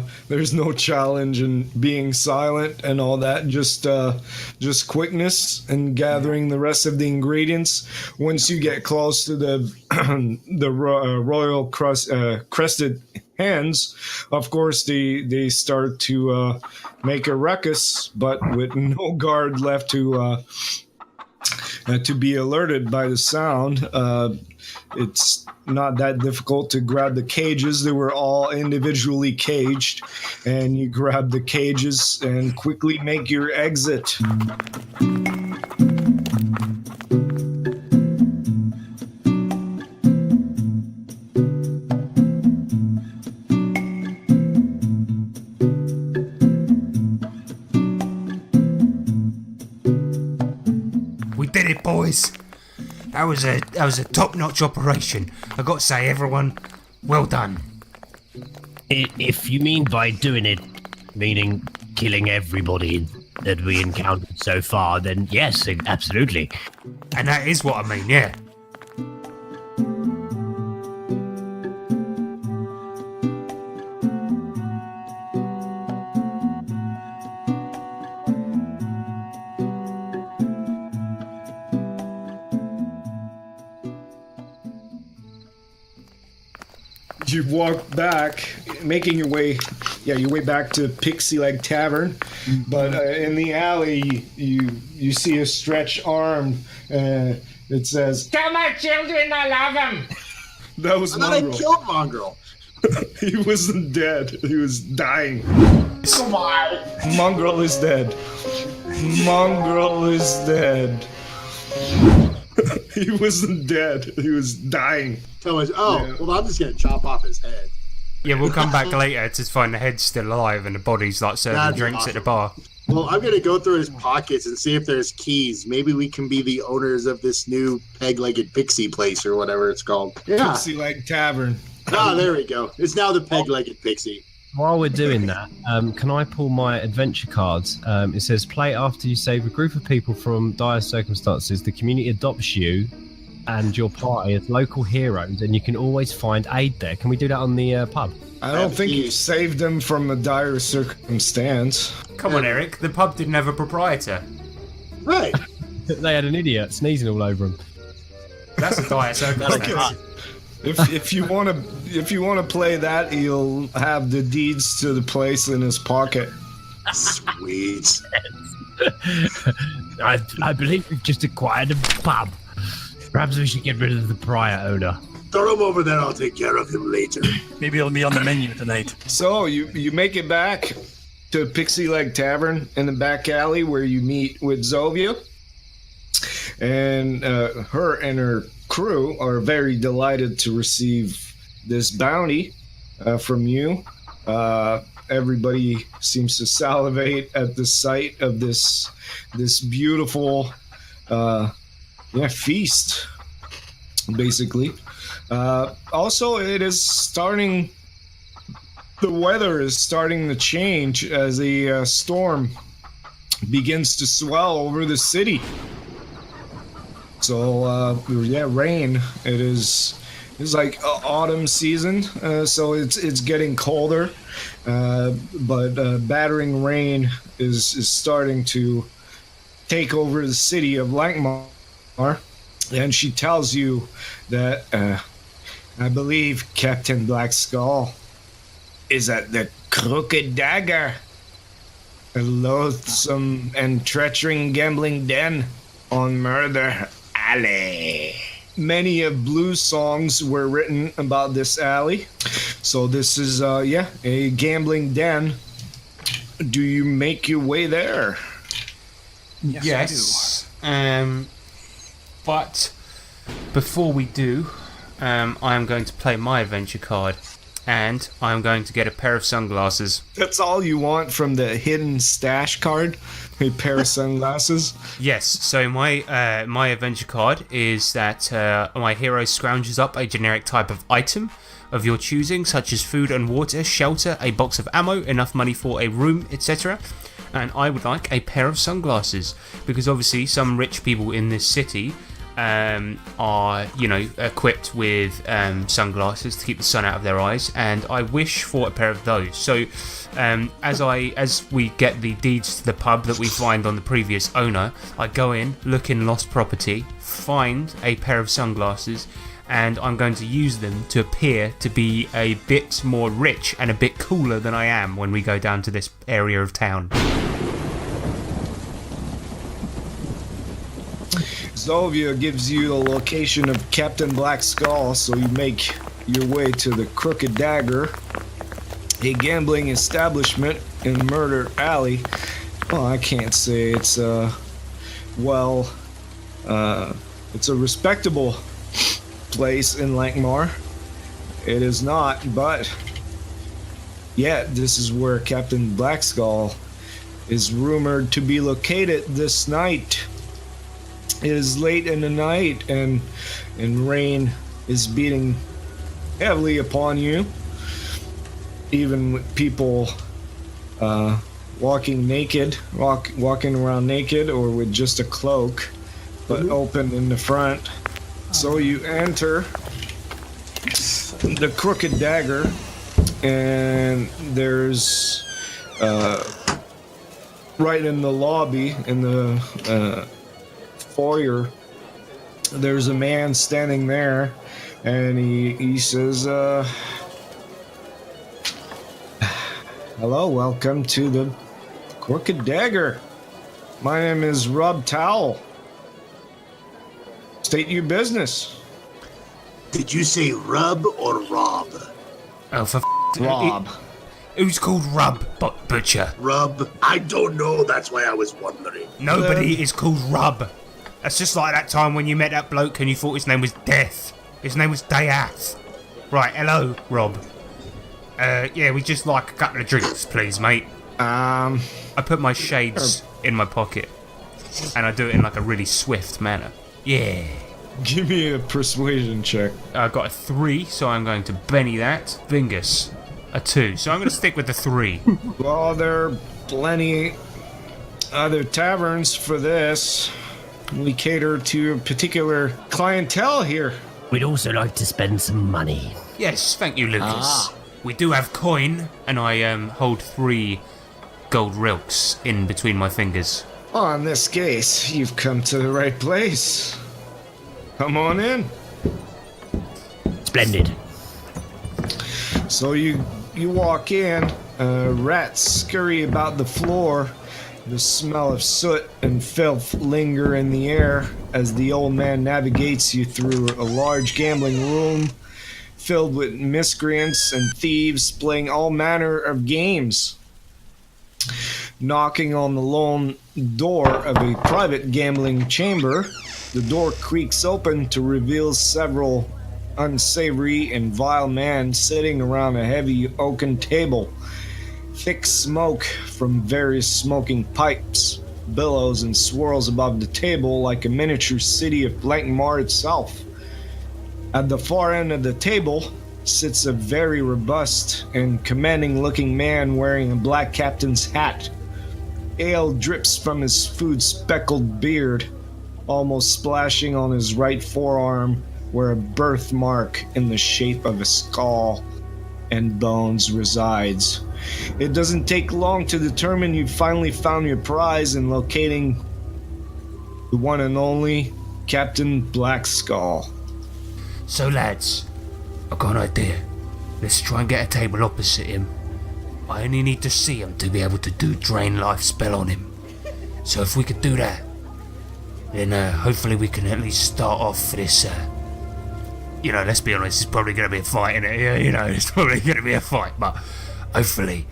challenge in being silent and all that. Just quickness and gathering the rest of the ingredients. Once you get close to the royal crested hands, of course they start to make a ruckus, but with no guard left to be alerted by the sound. It's not that difficult to grab the cages. They were all individually caged, and you grab the cages and quickly make your exit. We did it, boys. That was a top-notch operation. I got to say, everyone, well done. If you mean by doing it, meaning killing everybody that we encountered so far, then yes, absolutely. And that is what I mean, yeah. You walk back, making your way back to Pixie Leg Tavern, but in the alley you see a stretched arm. It says, Tell my children I love them. "That was I thought I Mongrel. killed Mongrel. He wasn't dead. He was dying. Come on. Mongrel is dead. Mongrel is dead." He wasn't dead. He was dying. Tell us, well, I'm just going to chop off his head. Yeah, we'll come back later to find the head's still alive and the body's like serving That'd be drinks awesome. at the bar. Well, I'm going to go through his pockets and see if there's keys. Maybe we can be the owners of this new peg-legged pixie place or whatever it's called. Yeah. Pixie Leg Tavern. Ah, there we go. It's now the peg-legged pixie. While we're doing that, can I pull my adventure cards? It says, play after you save a group of people from dire circumstances. The community adopts you and your party as local heroes, and you can always find aid there. Can we do that on the pub? I don't think you saved them from a dire circumstance. Come on, Eric. The pub didn't have a proprietor. Right. They had an idiot sneezing all over them. That's a dire circumstance. If you want to play that, he'll have the deeds to the place in his pocket. Sweet. I believe we've just acquired a pub. Perhaps we should get rid of the prior owner. Throw him over there. I'll take care of him later. Maybe it'll be on the menu tonight. So you make it back to Pixie Leg Tavern in the back alley where you meet with Zovia, and her and her crew are very delighted to receive this bounty from you. Everybody seems to salivate at the sight of this beautiful feast, basically. Also, it is starting. The weather is starting to change as a storm begins to swell over the city. So, rain. It's like autumn season, so it's getting colder. But battering rain is starting to take over the city of Lankhmar. And she tells you that I believe Captain Black Skull is at the Crooked Dagger, a loathsome and treacherous gambling den on Murder Alley. Many of blues songs were written about this alley. So this is, a gambling den. Do you make your way there? Yes. But before we do, I am going to play my adventure card. And I'm going to get a pair of sunglasses. That's all you want from the hidden stash card? A pair of sunglasses? Yes, so my my adventure card is that my hero scrounges up a generic type of item of your choosing, such as food and water, shelter, a box of ammo, enough money for a room, etc. and I would like a pair of sunglasses, because obviously some rich people in this city are, equipped with sunglasses to keep the sun out of their eyes, and I wish for a pair of those. So as we get the deeds to the pub that we find on the previous owner, I go in, look in lost property, find a pair of sunglasses, and I'm going to use them to appear to be a bit more rich and a bit cooler than I am when we go down to this area of town. Zolvia gives you the location of Captain Black Skull, so you make your way to the Crooked Dagger, a gambling establishment in Murder Alley. Well, I can't say it's it's a respectable place in Lankhmar. It is not, but yeah, this is where Captain Black Skull is rumored to be located this night. It is late in the night, and rain is beating heavily upon you, even with people walking around naked or with just a cloak, but open in the front. So you enter the Crooked Dagger, and there's right in the lobby, in the foyer, there's a man standing there, and he says, hello, welcome to the Crooked Dagger. My name is Rob Towel. State your business. Did you say Rub or Rob? Oh, for Rob. Who's called Rub, Butcher? Rub? I don't know, that's why I was wondering. Nobody is called Rub. That's just like that time when you met that bloke and you thought his name was Death. His name was Dayath. Right, hello, Rob. Yeah, we just like a couple of drinks, please, mate. I put my shades in my pocket, and I do it in like a really swift manner. Yeah. Give me a persuasion check. I got a 3, so I'm going to Benny that. Vingus, a 2, so I'm going to stick with the 3. Well, there are plenty other taverns for this. We cater to a particular clientele here. We'd also like to spend some money. Yes, thank you, Lucas. We do have coin, and I hold 3 gold rilks in between my fingers. Oh, in this case, you've come to the right place. Come on in. Splendid. So you walk in, rats scurry about the floor. The smell of soot and filth linger in the air as the old man navigates you through a large gambling room filled with miscreants and thieves playing all manner of games. Knocking on the lone door of a private gambling chamber, the door creaks open to reveal several unsavory and vile men sitting around a heavy oaken table. Thick smoke from various smoking pipes billows and swirls above the table like a miniature city of Lankhmar itself. At the far end of the table sits a very robust and commanding-looking man wearing a black captain's hat. Ale drips from his food-speckled beard, almost splashing on his right forearm where a birthmark in the shape of a skull and bones resides. It doesn't take long to determine you've finally found your prize in locating the one and only Captain Black Skull. So lads, I've got an idea. Let's try and get a table opposite him. I only need to see him to be able to do Drain Life spell on him. So if we could do that, then hopefully we can at least start off this, let's be honest, it's probably going to be a fight, innit? It's probably going to be a fight, but hopefully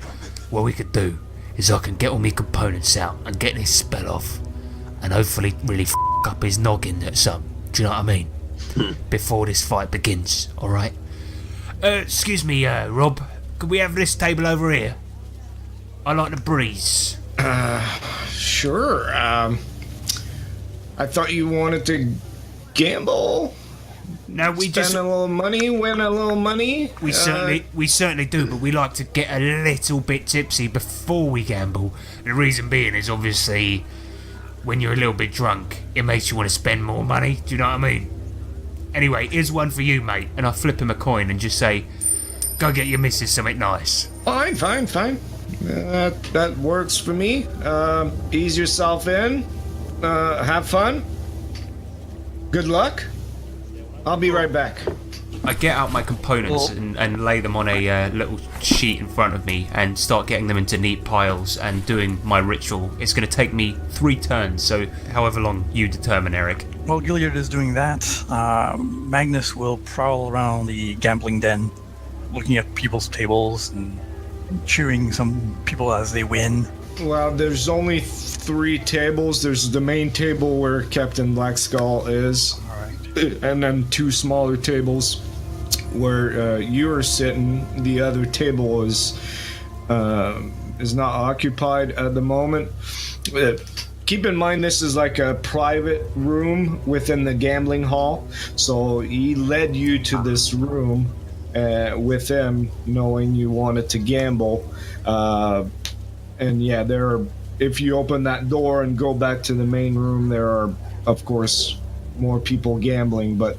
what we could do is I can get all my components out and get this spell off, and hopefully really f*** up his noggin at some, do you know what I mean? Before this fight begins, alright? Excuse me, Rob, could we have this table over here? I like the breeze. Sure. I thought you wanted to gamble. No, we spend a little money, win a little money. We certainly do, but we like to get a little bit tipsy before we gamble. The reason being is obviously when you're a little bit drunk, it makes you want to spend more money. Do you know what I mean? Anyway, here's one for you, mate. And I flip him a coin and just say, go get your missus something nice. Fine. That works for me. Ease yourself in. Have fun. Good luck. I'll be right back. I get out my components and lay them on a little sheet in front of me and start getting them into neat piles and doing my ritual. It's going to take me 3 turns, so however long you determine, Eric. While Gilead is doing that, Magnus will prowl around the gambling den, looking at people's tables and cheering some people as they win. Well, there's only 3 tables. There's the main table where Captain Blackskull is. All right. And then 2 smaller tables where you're sitting. The other table is not occupied at the moment. Keep in mind, this is like a private room within the gambling hall. So he led you to this room with him, knowing you wanted to gamble. And yeah, if you open that door and go back to the main room, there are, of course, more people gambling. But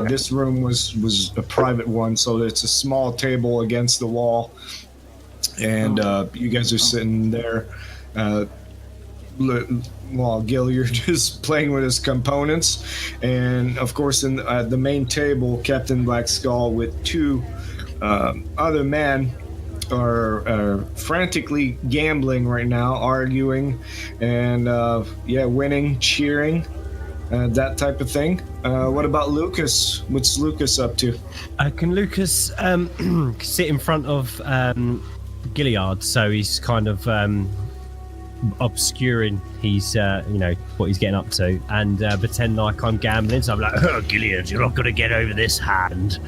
this room was a private one, so it's a small table against the wall. And you guys are sitting there while Gilliard is playing with his components. And, of course, in the main table, Captain Blackskull with 2 other men are frantically gambling right now, arguing and winning, cheering, that type of thing. What about Lucas? What's Lucas up to? Can Lucas sit in front of Gilead, so he's kind of obscuring his what he's getting up to, and pretend like I'm gambling. So I'm like, oh, Gilead, you're not going to get over this hand.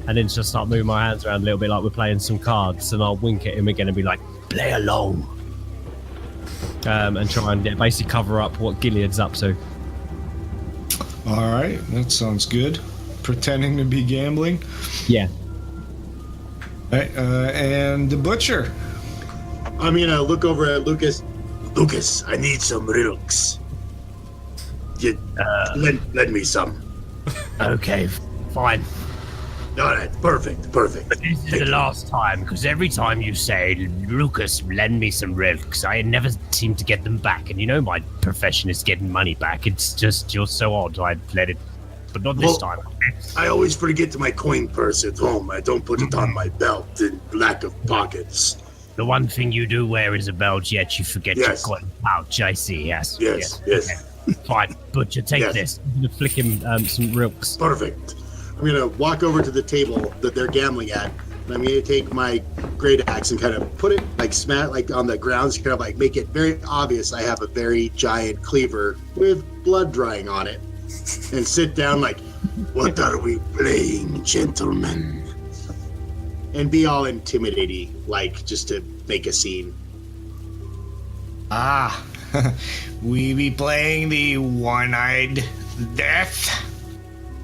And then just start moving my hands around a little bit like we're playing some cards, and I'll wink at him again and be like, play along. And try and basically cover up what Gilead's up to. All right, that sounds good. Pretending to be gambling. Yeah. Right, and the butcher. I'm gonna look over at Lucas. Lucas, I need some rilks. Lend me some. Okay, fine. All right, perfect. But this is the last time, because every time you say, Lucas, lend me some rilks, I never seem to get them back. And you know my profession is getting money back. It's just, you're so odd, I'd let it. But not this time. I always forget my coin purse at home. I don't put it on my belt in lack of pockets. The one thing you do wear is a belt, yet you forget your coin pouch. I see, yes. Yes. Okay. Fine, butcher, take this. I'm going to flick him some rilks. Perfect. I'm going to walk over to the table that they're gambling at, and I'm going to take my great axe and kind of put it, smack on the ground, so kind of make it very obvious I have a very giant cleaver with blood drying on it, and sit down what are we playing, gentlemen? And be all intimidating, just to make a scene. Ah, we be playing the one-eyed death?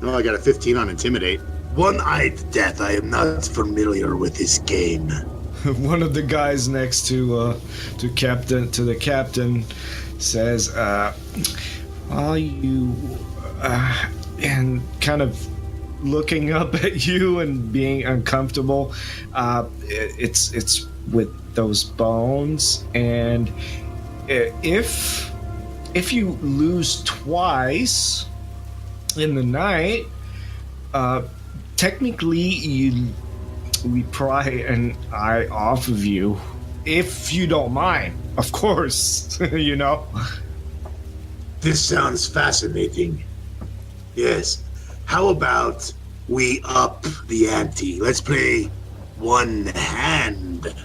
Oh, I got a 15 on Intimidate. One-eyed death. I am not familiar with this game. One of the guys next to the captain says, "Are you?" And kind of looking up at you and being uncomfortable. It's with those bones, and if you lose twice in the night, technically we pry an eye off of you, if you don't mind, of course. This sounds fascinating. Yes. How about we up the ante? Let's play one hand.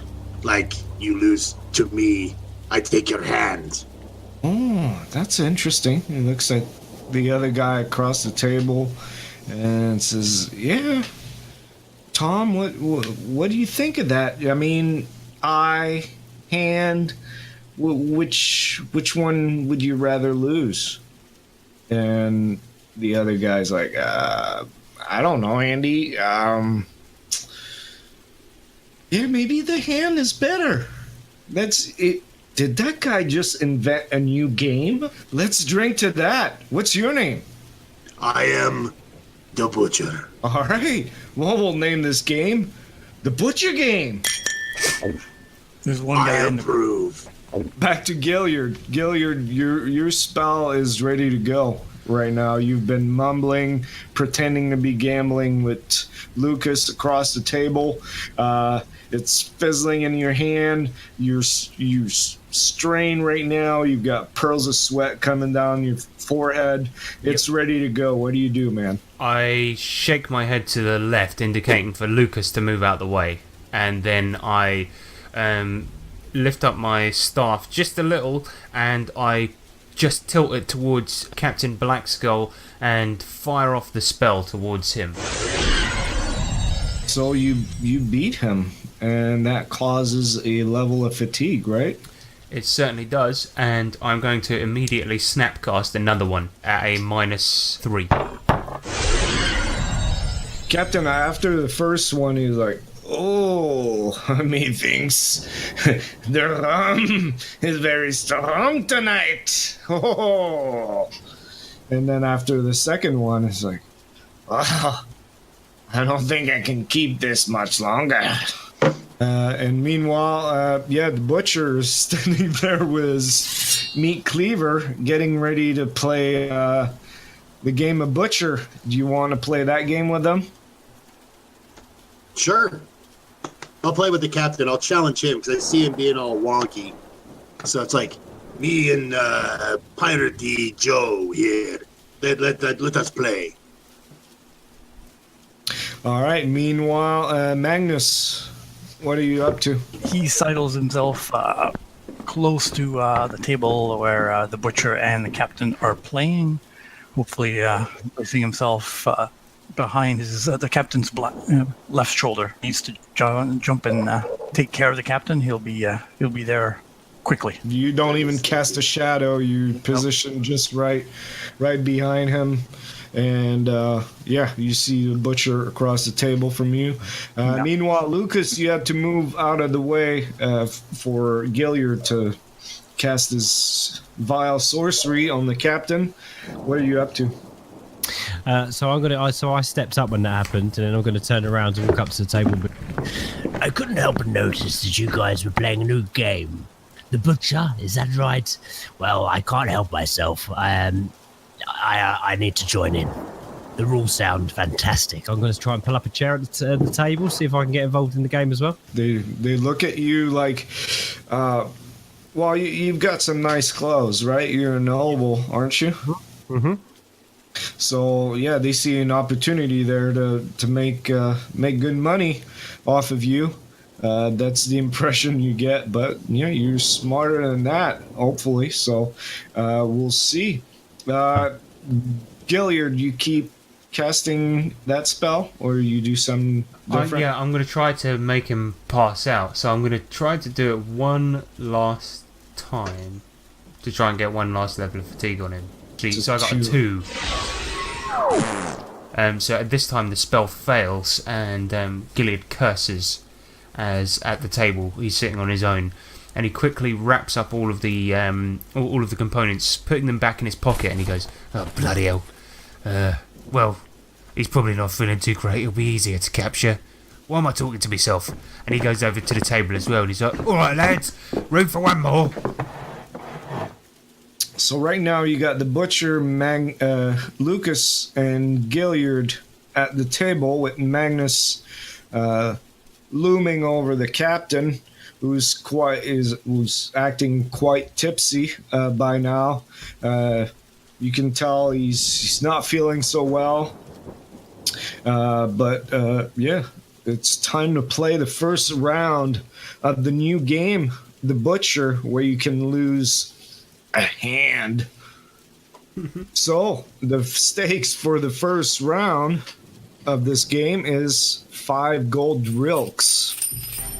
You lose to me, I take your hand. Oh, that's interesting. It looks like the other guy across the table and says, "Yeah, Tom, what do you think of that? I mean, eye, hand, which one would you rather lose?" And the other guy's like, I don't know, Andy. Yeah, maybe the hand is better. That's it. Did that guy just invent a new game? Let's drink to that. What's your name? I am the Butcher. All right. Well, we'll name this game the Butcher Game. There's one guy I in the approve. Back to Gilliard. Gilliard, your spell is ready to go right now. You've been mumbling, pretending to be gambling with Lucas across the table. It's fizzling in your hand. You strain right now. You've got pearls of sweat coming down your forehead. It's ready to go. What do you do, man? I shake my head to the left, indicating for Lucas to move out the way. And then I lift up my staff just a little, and I just tilt it towards Captain Blackskull and fire off the spell towards him. So you beat him, and that causes a level of fatigue, right? It certainly does, and I'm going to immediately snapcast another one at a -3. Captain, after the first one, he's like, oh, methinks the rum is very strong tonight. Oh. And then after the second one, it's like, oh, I don't think I can keep this much longer. And meanwhile, the butcher is standing there with his meat cleaver, getting ready to play the game of butcher. Do you want to play that game with them? Sure. I'll play with the captain. I'll challenge him because I see him being all wonky. So it's like me and Piratey Joe here. Let us play. All right. Meanwhile, Magnus, what are you up to? He sidles himself close to the table where the butcher and the captain are playing. Hopefully, placing himself behind the captain's left shoulder. He needs to jump and take care of the captain. He'll be there quickly. You don't even cast a shadow. You position just right behind him. And you see the butcher across the table from you. Meanwhile, Lucas, you have to move out of the way for Gilliard to cast his vile sorcery on the captain. What are you up to? So I stepped up when that happened, and then I'm going to turn around and walk up to the table. But I couldn't help but notice that you guys were playing a new game. The Butcher, is that right? Well, I can't help myself. I need to join in. The rules sound fantastic. I'm going to try and pull up a chair at the table, see if I can get involved in the game as well. They look at you like, well, you've got some nice clothes, right? You're a noble, aren't you? Mm-hmm. So yeah, they see an opportunity there to make good money off of you. That's the impression you get, but yeah, you're smarter than that, hopefully. So we'll see. Gilliard, you keep casting that spell, or you do something different? I'm going to try to make him pass out. So I'm going to try to do it one last time to try and get one last level of fatigue on him. So I got a 2. So at this time the spell fails, and Gilliard curses as at the table he's sitting on his own, and he quickly wraps up all of the components, putting them back in his pocket, and he goes, "Oh bloody hell! Well, he's probably not feeling too great. He'll be easier to capture. Why am I talking to myself?" And he goes over to the table as well, and he's like, "All right, lads, room for one more." So right now you got the butcher, Lucas, and Gilliard at the table, with Magnus looming over the captain, who's acting quite tipsy by now. You can tell he's not feeling so well. But it's time to play the first round of the new game, the Butcher, where you can lose a hand. So the stakes for the first round of this game is 5 gold rilks.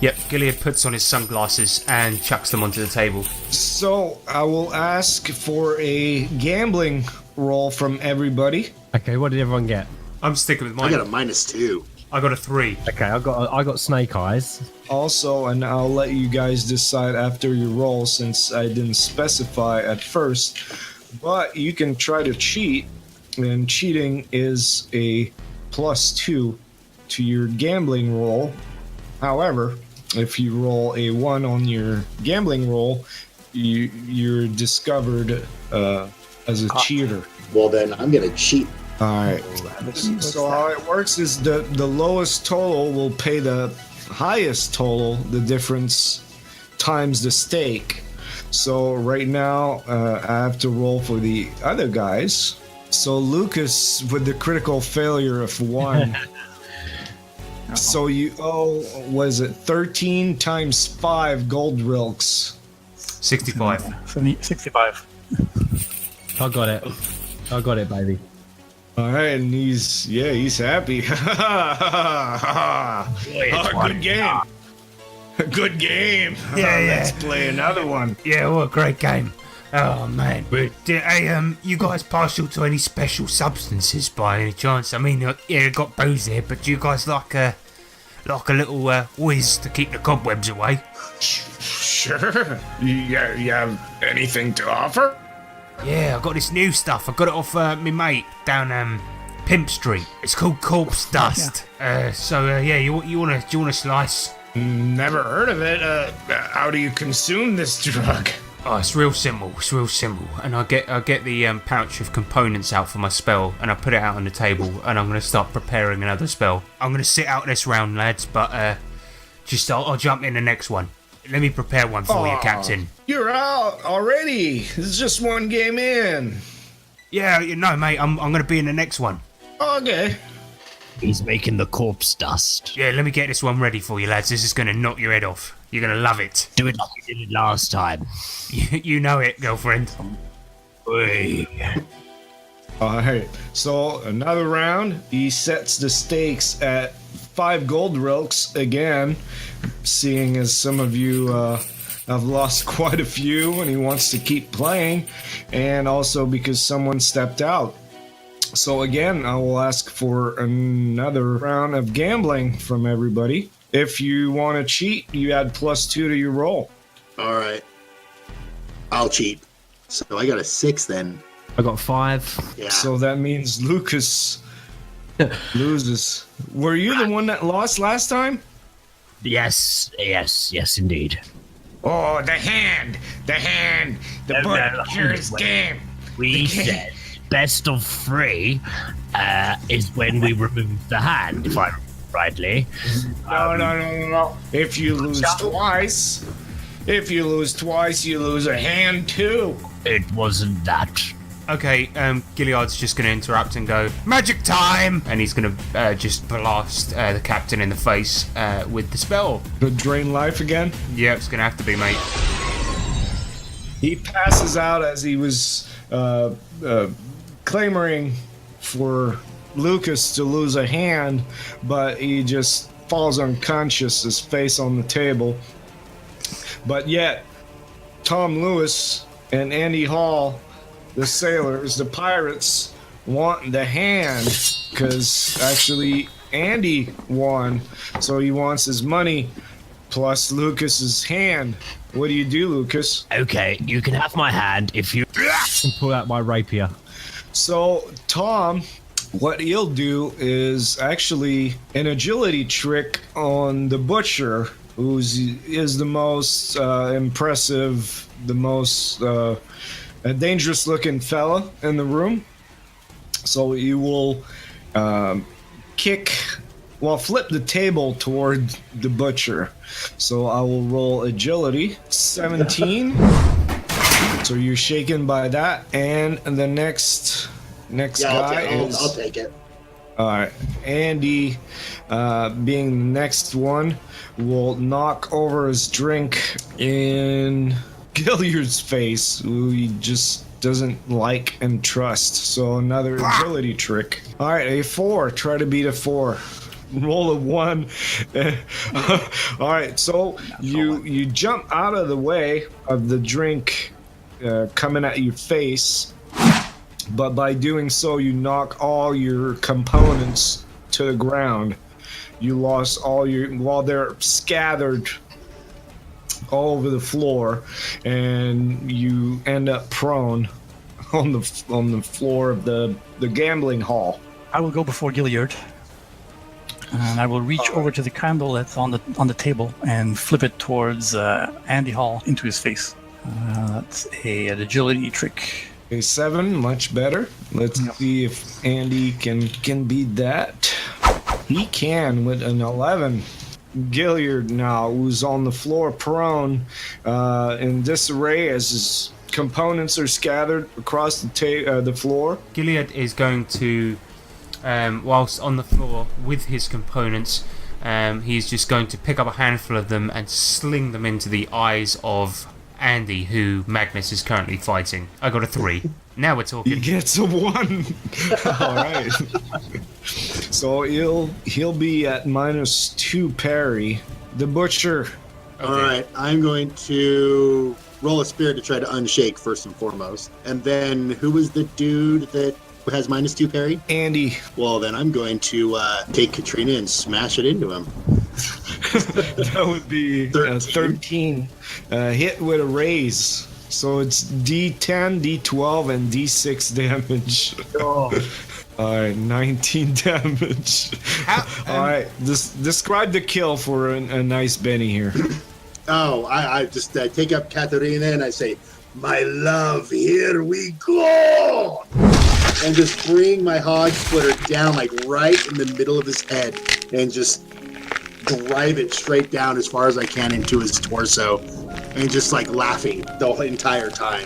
Yep, Gilliard puts on his sunglasses and chucks them onto the table. So I will ask for a gambling roll from everybody. Okay, what did everyone get? I'm sticking with mine. I got a -2. I got a 3. Okay, I got snake eyes. Also, and I'll let you guys decide after you roll since I didn't specify at first, but you can try to cheat, and cheating is a +2 to your gambling roll. However, if you roll a 1 on your gambling roll, you're discovered as a cheater. Well, then I'm gonna cheat. All right. So how it works is the lowest total will pay the highest total, the difference times the stake. So right now I have to roll for the other guys. So Lucas with the critical failure of 1. So you owe, was it 13 times 5 gold rilks? 65. 65. I got it. I got it, baby. All right, and he's happy. Good game. Good game. Yeah, Let's play another one. Yeah, what a great game. Oh, man. Hey, you guys partial to any special substances by any chance? I mean, yeah, got booze here, but do you guys like a little whiz to keep the cobwebs away? Sure. You have anything to offer? Yeah, I got this new stuff. I got it off me mate down Pimp Street. It's called Corpse Dust. Yeah, you want a slice? Never heard of it. How do you consume this drug? Oh, it's real simple. And I get the pouch of components out for my spell, and I put it out on the table, and I'm gonna start preparing another spell. I'm gonna sit out this round, lads, but I'll jump in the next one. Let me prepare one for you, Captain. You're out already. This is just one game in. Yeah, no, mate. I'm gonna be in the next one. Okay. He's making the corpse dust. Yeah, let me get this one ready for you, lads. This is gonna knock your head off. You're gonna love it. Do it like you did it last time. You know it, girlfriend. Hey. All right. So another round. He sets the stakes at 5 gold rilks again, seeing as some of you have lost quite a few, and he wants to keep playing, and also because someone stepped out. So again, I will ask for another round of gambling from everybody. If you want to cheat, you add +2 to your roll. All right. I'll cheat. So I got a 6 then. I got 5. Yeah. So that means Lucas loses. Were you the one that lost last time? Yes, indeed. Oh, the hand, the butcher's game. We said best of 3 is when we remove the hand, if I remember rightly. No. If you lose twice, you lose a hand too. It wasn't that. Okay, Gilead's just going to interrupt and go, magic time! And he's going to just blast the captain in the face with the spell. The drain life again? Yeah, it's going to have to be, mate. He passes out as he was clamoring for Lucas to lose a hand, but he just falls unconscious, his face on the table. But yet, Tom Lewis and Andy Hall, the sailors, the pirates, want the hand, because actually Andy won, so he wants his money plus Lucas's hand. What do you do, Lucas? Okay, you can have my hand if you can pull out my rapier. So, Tom, what he'll do is actually an agility trick on the butcher, who is the most impressive, the most a dangerous looking fella in the room. So he will flip the table toward the butcher. So I will roll agility, 17. So you're shaken by that, and the next guy is... I'll take it. All right, Andy, being the next one, will knock over his drink in Gilliard's face, who he just doesn't like and trust. So another agility trick. All right, a 4. Try to beat a 4. Roll a 1. All right, so you jump out of the way of the drink coming at your face, but by doing so, you knock all your components to the ground. You lost all your, while they're scattered all over the floor, and you end up prone on the floor of the gambling hall. I will go before Gilliard, and I will reach over to the candle that's on the table and flip it towards Andy Hall into his face. That's an agility trick. A 7, much better. Let's see if Andy can beat that. He can with an 11. Gilliard now, who's on the floor prone in disarray as his components are scattered across the floor. Gilliard is going to, whilst on the floor with his components, he's just going to pick up a handful of them and sling them into the eyes of Andy, who Magnus is currently fighting. I got a 3. Now we're talking. He gets a 1. All right. So he'll be at -2 parry. The butcher. Okay. All right, I'm going to roll a spirit to try to unshake first and foremost. And then who was the dude that has -2 parry? Andy. Well, then I'm going to take Katrina and smash it into him. That would be 13. Hit with a raise. So it's D10, D12, and D6 damage. Oh. Alright, 19 damage. Alright, describe the kill for a nice Benny here. Oh, I just take up Katerina and I say, "My love, here we go!" And just bring my hodge splitter down like right in the middle of his head and just drive it straight down as far as I can into his torso and just like laughing the entire time.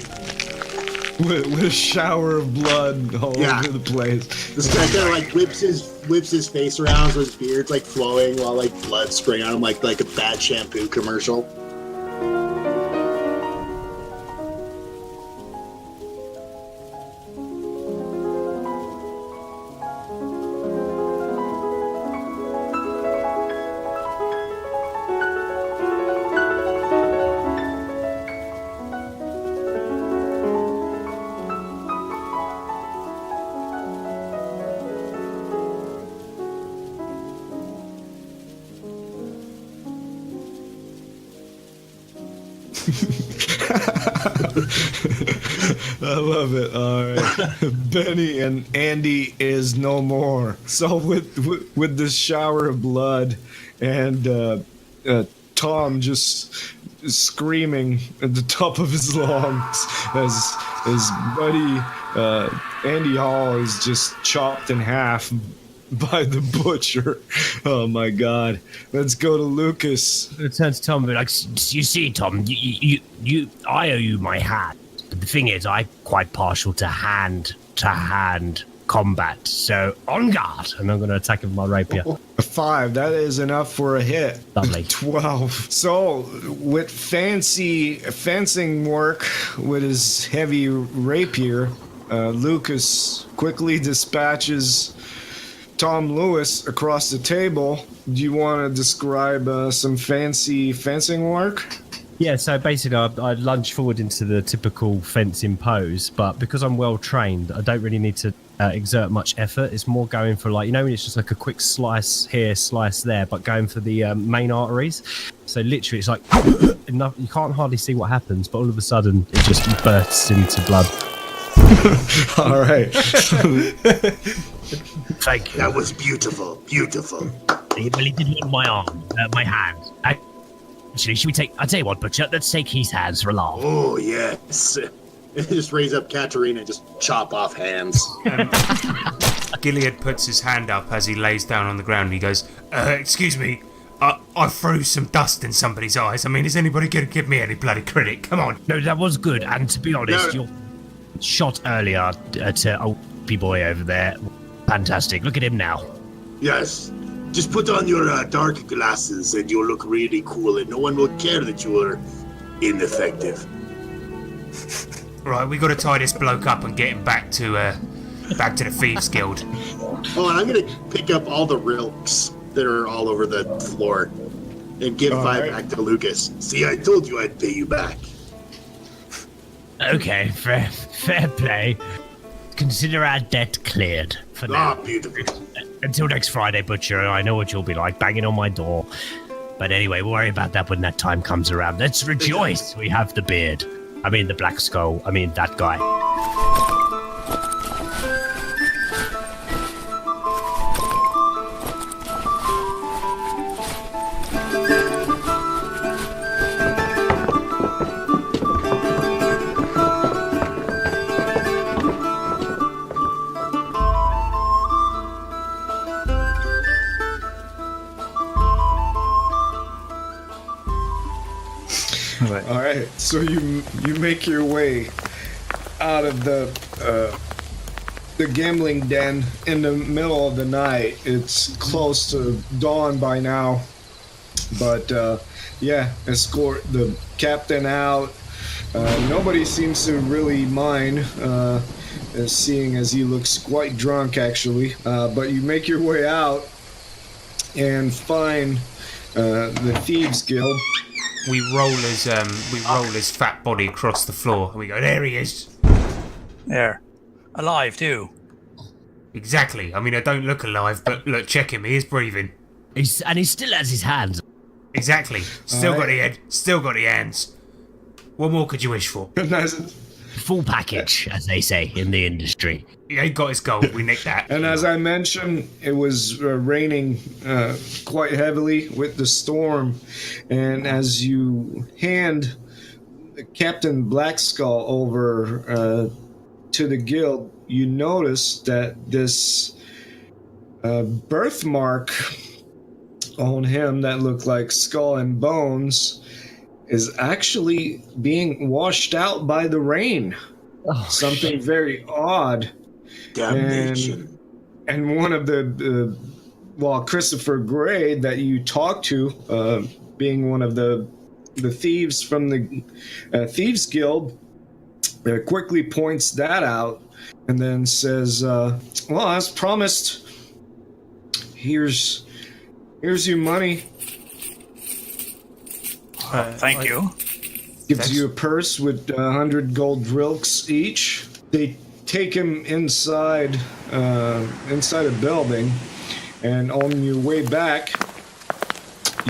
With a shower of blood all over the place. This guy kind of like whips his face around so his beard's like flowing while like blood spraying on him like a bad shampoo commercial. I love it. All right. Benny and Andy is no more. So with this shower of blood and Tom just screaming at the top of his lungs as his buddy Andy Hall is just chopped in half by the butcher. Oh my God! Let's go to Lucas. I turn to Tom and be like, "You see, Tom, I owe you my hat. But the thing is, I'm quite partial to hand combat. So on guard!" And I'm going to attack him with my rapier. A 5. That is enough for a hit. Lovely. 12. So with fancy fencing work with his heavy rapier, Lucas quickly dispatches Tom Lewis across the table. Do you want to describe some fancy fencing work? Yeah, so basically I lunge forward into the typical fencing pose, but because I'm well trained, I don't really need to exert much effort. It's more going for when it's just like a quick slice here, slice there, but going for the main arteries. So literally it's like, enough, you can't hardly see what happens, but all of a sudden it just bursts into blood. All right. Thank you. That was beautiful, beautiful. He really did want my arm, my hand. Actually, I'll tell you what, Butcher, let's take his hands for a laugh. Oh, yes. Just raise up Katerina and just chop off hands. Gilliard puts his hand up as he lays down on the ground and he goes, "Excuse me, I threw some dust in somebody's eyes. I mean, is anybody going to give me any bloody credit? Come on." No, that was good, and to be honest, your shot earlier at old boy over there, fantastic. Look at him now. Yes. Just put on your dark glasses and you'll look really cool and no one will care that you are ineffective. Right, we got to tie this bloke up and get him back to the Thieves Guild. Oh, and I'm going to pick up all the rilks that are all over the floor and give 5 back to Lucas. See, I told you I'd pay you back. Okay, fair play. consider our debt cleared for Ah, now. beautiful. Until next Friday, Butcher. I know what you'll be like, banging on my door. But anyway, we'll worry about that when that time comes around. Let's rejoice. We have the beard. I mean, the black skull. I mean, that guy. All right, so you make your way out of the gambling den in the middle of the night. It's close to dawn by now, but escort the captain out. Nobody seems to really mind, seeing as he looks quite drunk actually. But you make your way out and find the Thieves Guild. We roll his fat body across the floor, and we go, there he is. There. Alive, too. Exactly. I mean, I don't look alive, but look, check him. He is breathing. He still has his hands. Exactly. Still got the head. Still got the hands. What more could you wish for? Full package, as they say in the industry. He ain't got his gold. We nicked that. And as I mentioned, it was raining quite heavily with the storm. And as you hand Captain Blackskull over to the guild, you notice that this birthmark on him that looked like skull and bones is actually being washed out by the rain. Something very odd. Damnation. And one of the Christopher Gray that you talked to, being one of the thieves from the Thieves Guild, quickly points that out and then says, well, as promised, here's your money. Thank you. Gives you a purse with 100 gold rilks each. They take him inside a building, and on your way back,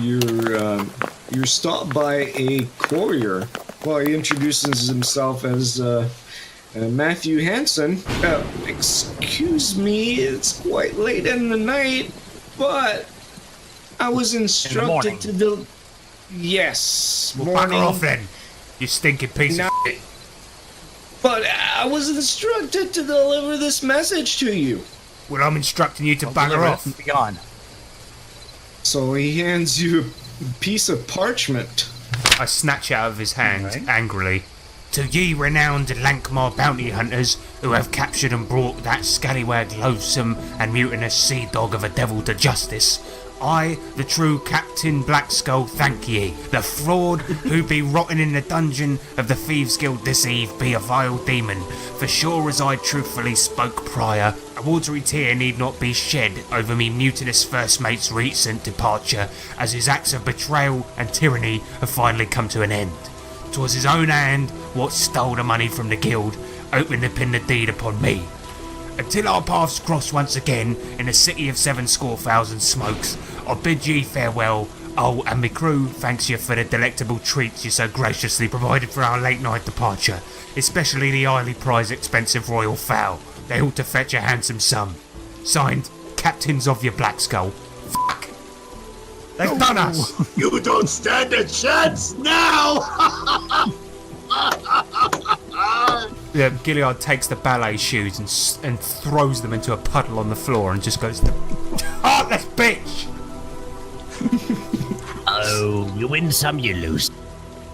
you're stopped by a courier. Well, he introduces himself as Matthew Hansen. Excuse me, it's quite late in the night, but I was instructed to Yes, well, bugger off then, you stinking piece of shit. But I was instructed to deliver this message to you. Well, I'm instructing you to bugger off. Be gone. So he hands you a piece of parchment. I snatch it out of his hand angrily. To ye renowned Lankhmar bounty hunters who have captured and brought that scallywag, loathsome and mutinous sea dog of a devil to justice, I, the true Captain Blackskull, thank ye. The fraud who be rotting in the dungeon of the Thieves Guild this eve be a vile demon. For sure as I truthfully spoke prior, a watery tear need not be shed over me mutinous first mate's recent departure, as his acts of betrayal and tyranny have finally come to an end. 'Twas his own hand what stole the money from the guild, hoping to pin the deed upon me. Until our paths cross once again in the city of 7,000 smokes, I bid ye farewell. Oh, and me crew thanks you for the delectable treats you so graciously provided for our late night departure, especially the highly prized expensive royal fowl. They ought to fetch a handsome sum. Signed, Captains of your Blackskull. Fuck! They've done us! You don't stand a chance now! Yeah, Gilead takes the ballet shoes and throws them into a puddle on the floor and just goes, heartless bitch! Oh, you win some, you lose.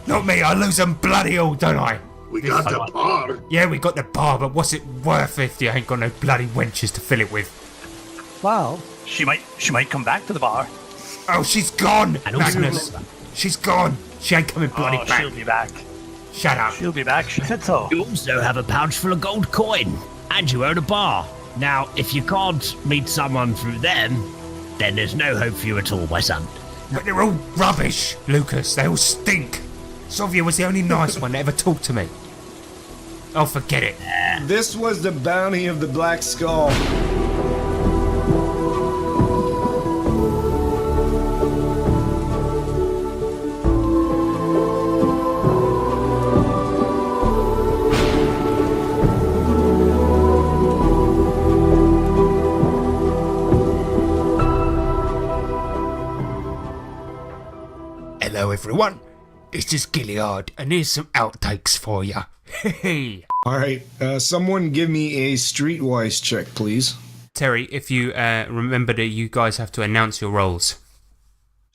Not me, I lose them bloody all, don't I? We got the bar. Yeah, we got the bar, but what's it worth if you ain't got no bloody wenches to fill it with? Well, she might come back to the bar. Oh, she's gone, And also- Magnus. She's gone. She ain't coming bloody back. She'll be back. Shut up. She'll be back. She said so. You also have a pouch full of gold coin, and you own a bar. Now, if you can't meet someone through them, then there's no hope for you at all, my son. But they're all rubbish, Lucas. They all stink. Sovia was the only nice one that ever talked to me. Oh, forget it. This was the bounty of the Black Skull. Hello everyone, this is Gilead, and here's some outtakes for ya. Hey. Alright, someone give me a streetwise check, please. Terry, if you remember that you guys have to announce your roles.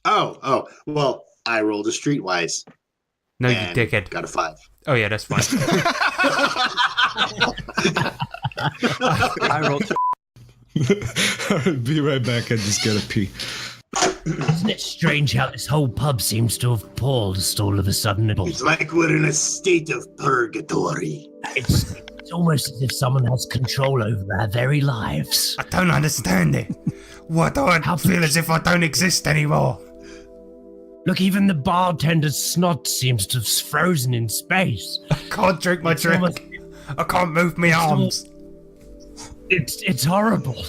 Oh, well, I rolled a streetwise. No, you and dickhead. Got a 5. Oh yeah, that's fine. I rolled. Be right back, I just gotta pee. Isn't it strange how this whole pub seems to have paused all of a sudden? It's like we're in a state of purgatory. It's almost as if someone has control over their very lives. I don't understand it. Why do I feel as if I don't exist anymore? Look, even the bartender's snot seems to have frozen in space. I can't drink my drink. I can't move my arms. It's horrible.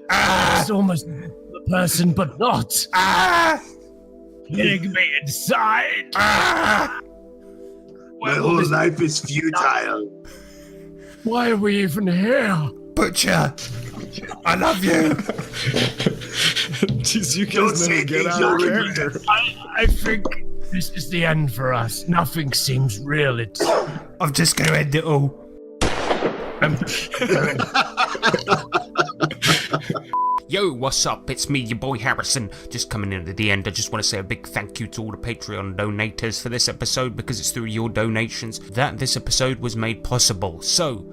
It's almost a person, but not. Hitting me inside. My whole life is futile. Why are we even here? Butcher, I love you. Jeez, you Don't guys say never get things out you'll of regret. character. I think this is the end for us. Nothing seems real. I'm just going to end it all. Yo, what's up? It's me, your boy Harrison. Just coming in at the end, I just want to say a big thank you to all the Patreon donators for this episode, because it's through your donations that this episode was made possible. So,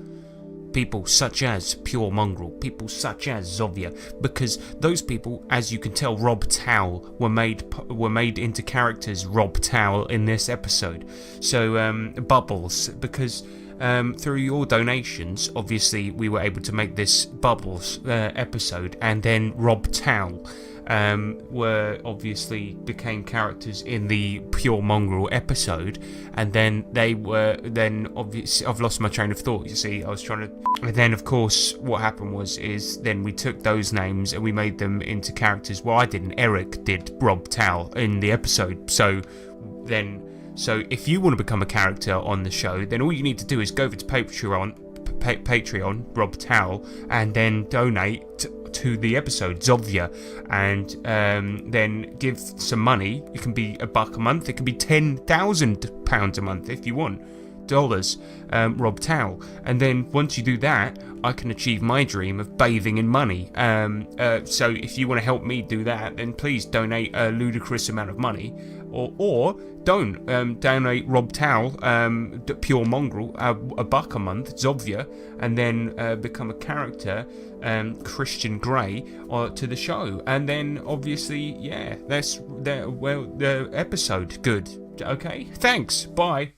people such as Pure Mongrel, people such as Zovia, because those people, as you can tell, Rob Towel, were made into characters Rob Towel in this episode. So, Bubbles, because through your donations, obviously we were able to make this Bubbles episode, and then Rob Towel became characters in the Pure Mongrel episode, and then obviously I've lost my train of thought. You see, I was trying to, and then of course what happened is then we took those names and we made them into characters. Well, I didn't. Eric did Rob Towel in the episode. So if you want to become a character on the show, then all you need to do is go over to Patreon, Rob Towel, and then donate to the episode, Zovia, and then give some money. It can be $1 a month, it can be £10,000 a month if you want, dollars, Rob Towel. And then once you do that, I can achieve my dream of bathing in money. So if you want to help me do that, then please donate a ludicrous amount of money, or don't donate Rob Towel, Pure Mongrel, $1 a month, Zovia, and then become a character, Christian Grey, to the show. And then obviously, yeah, the episode good. Okay, thanks, bye.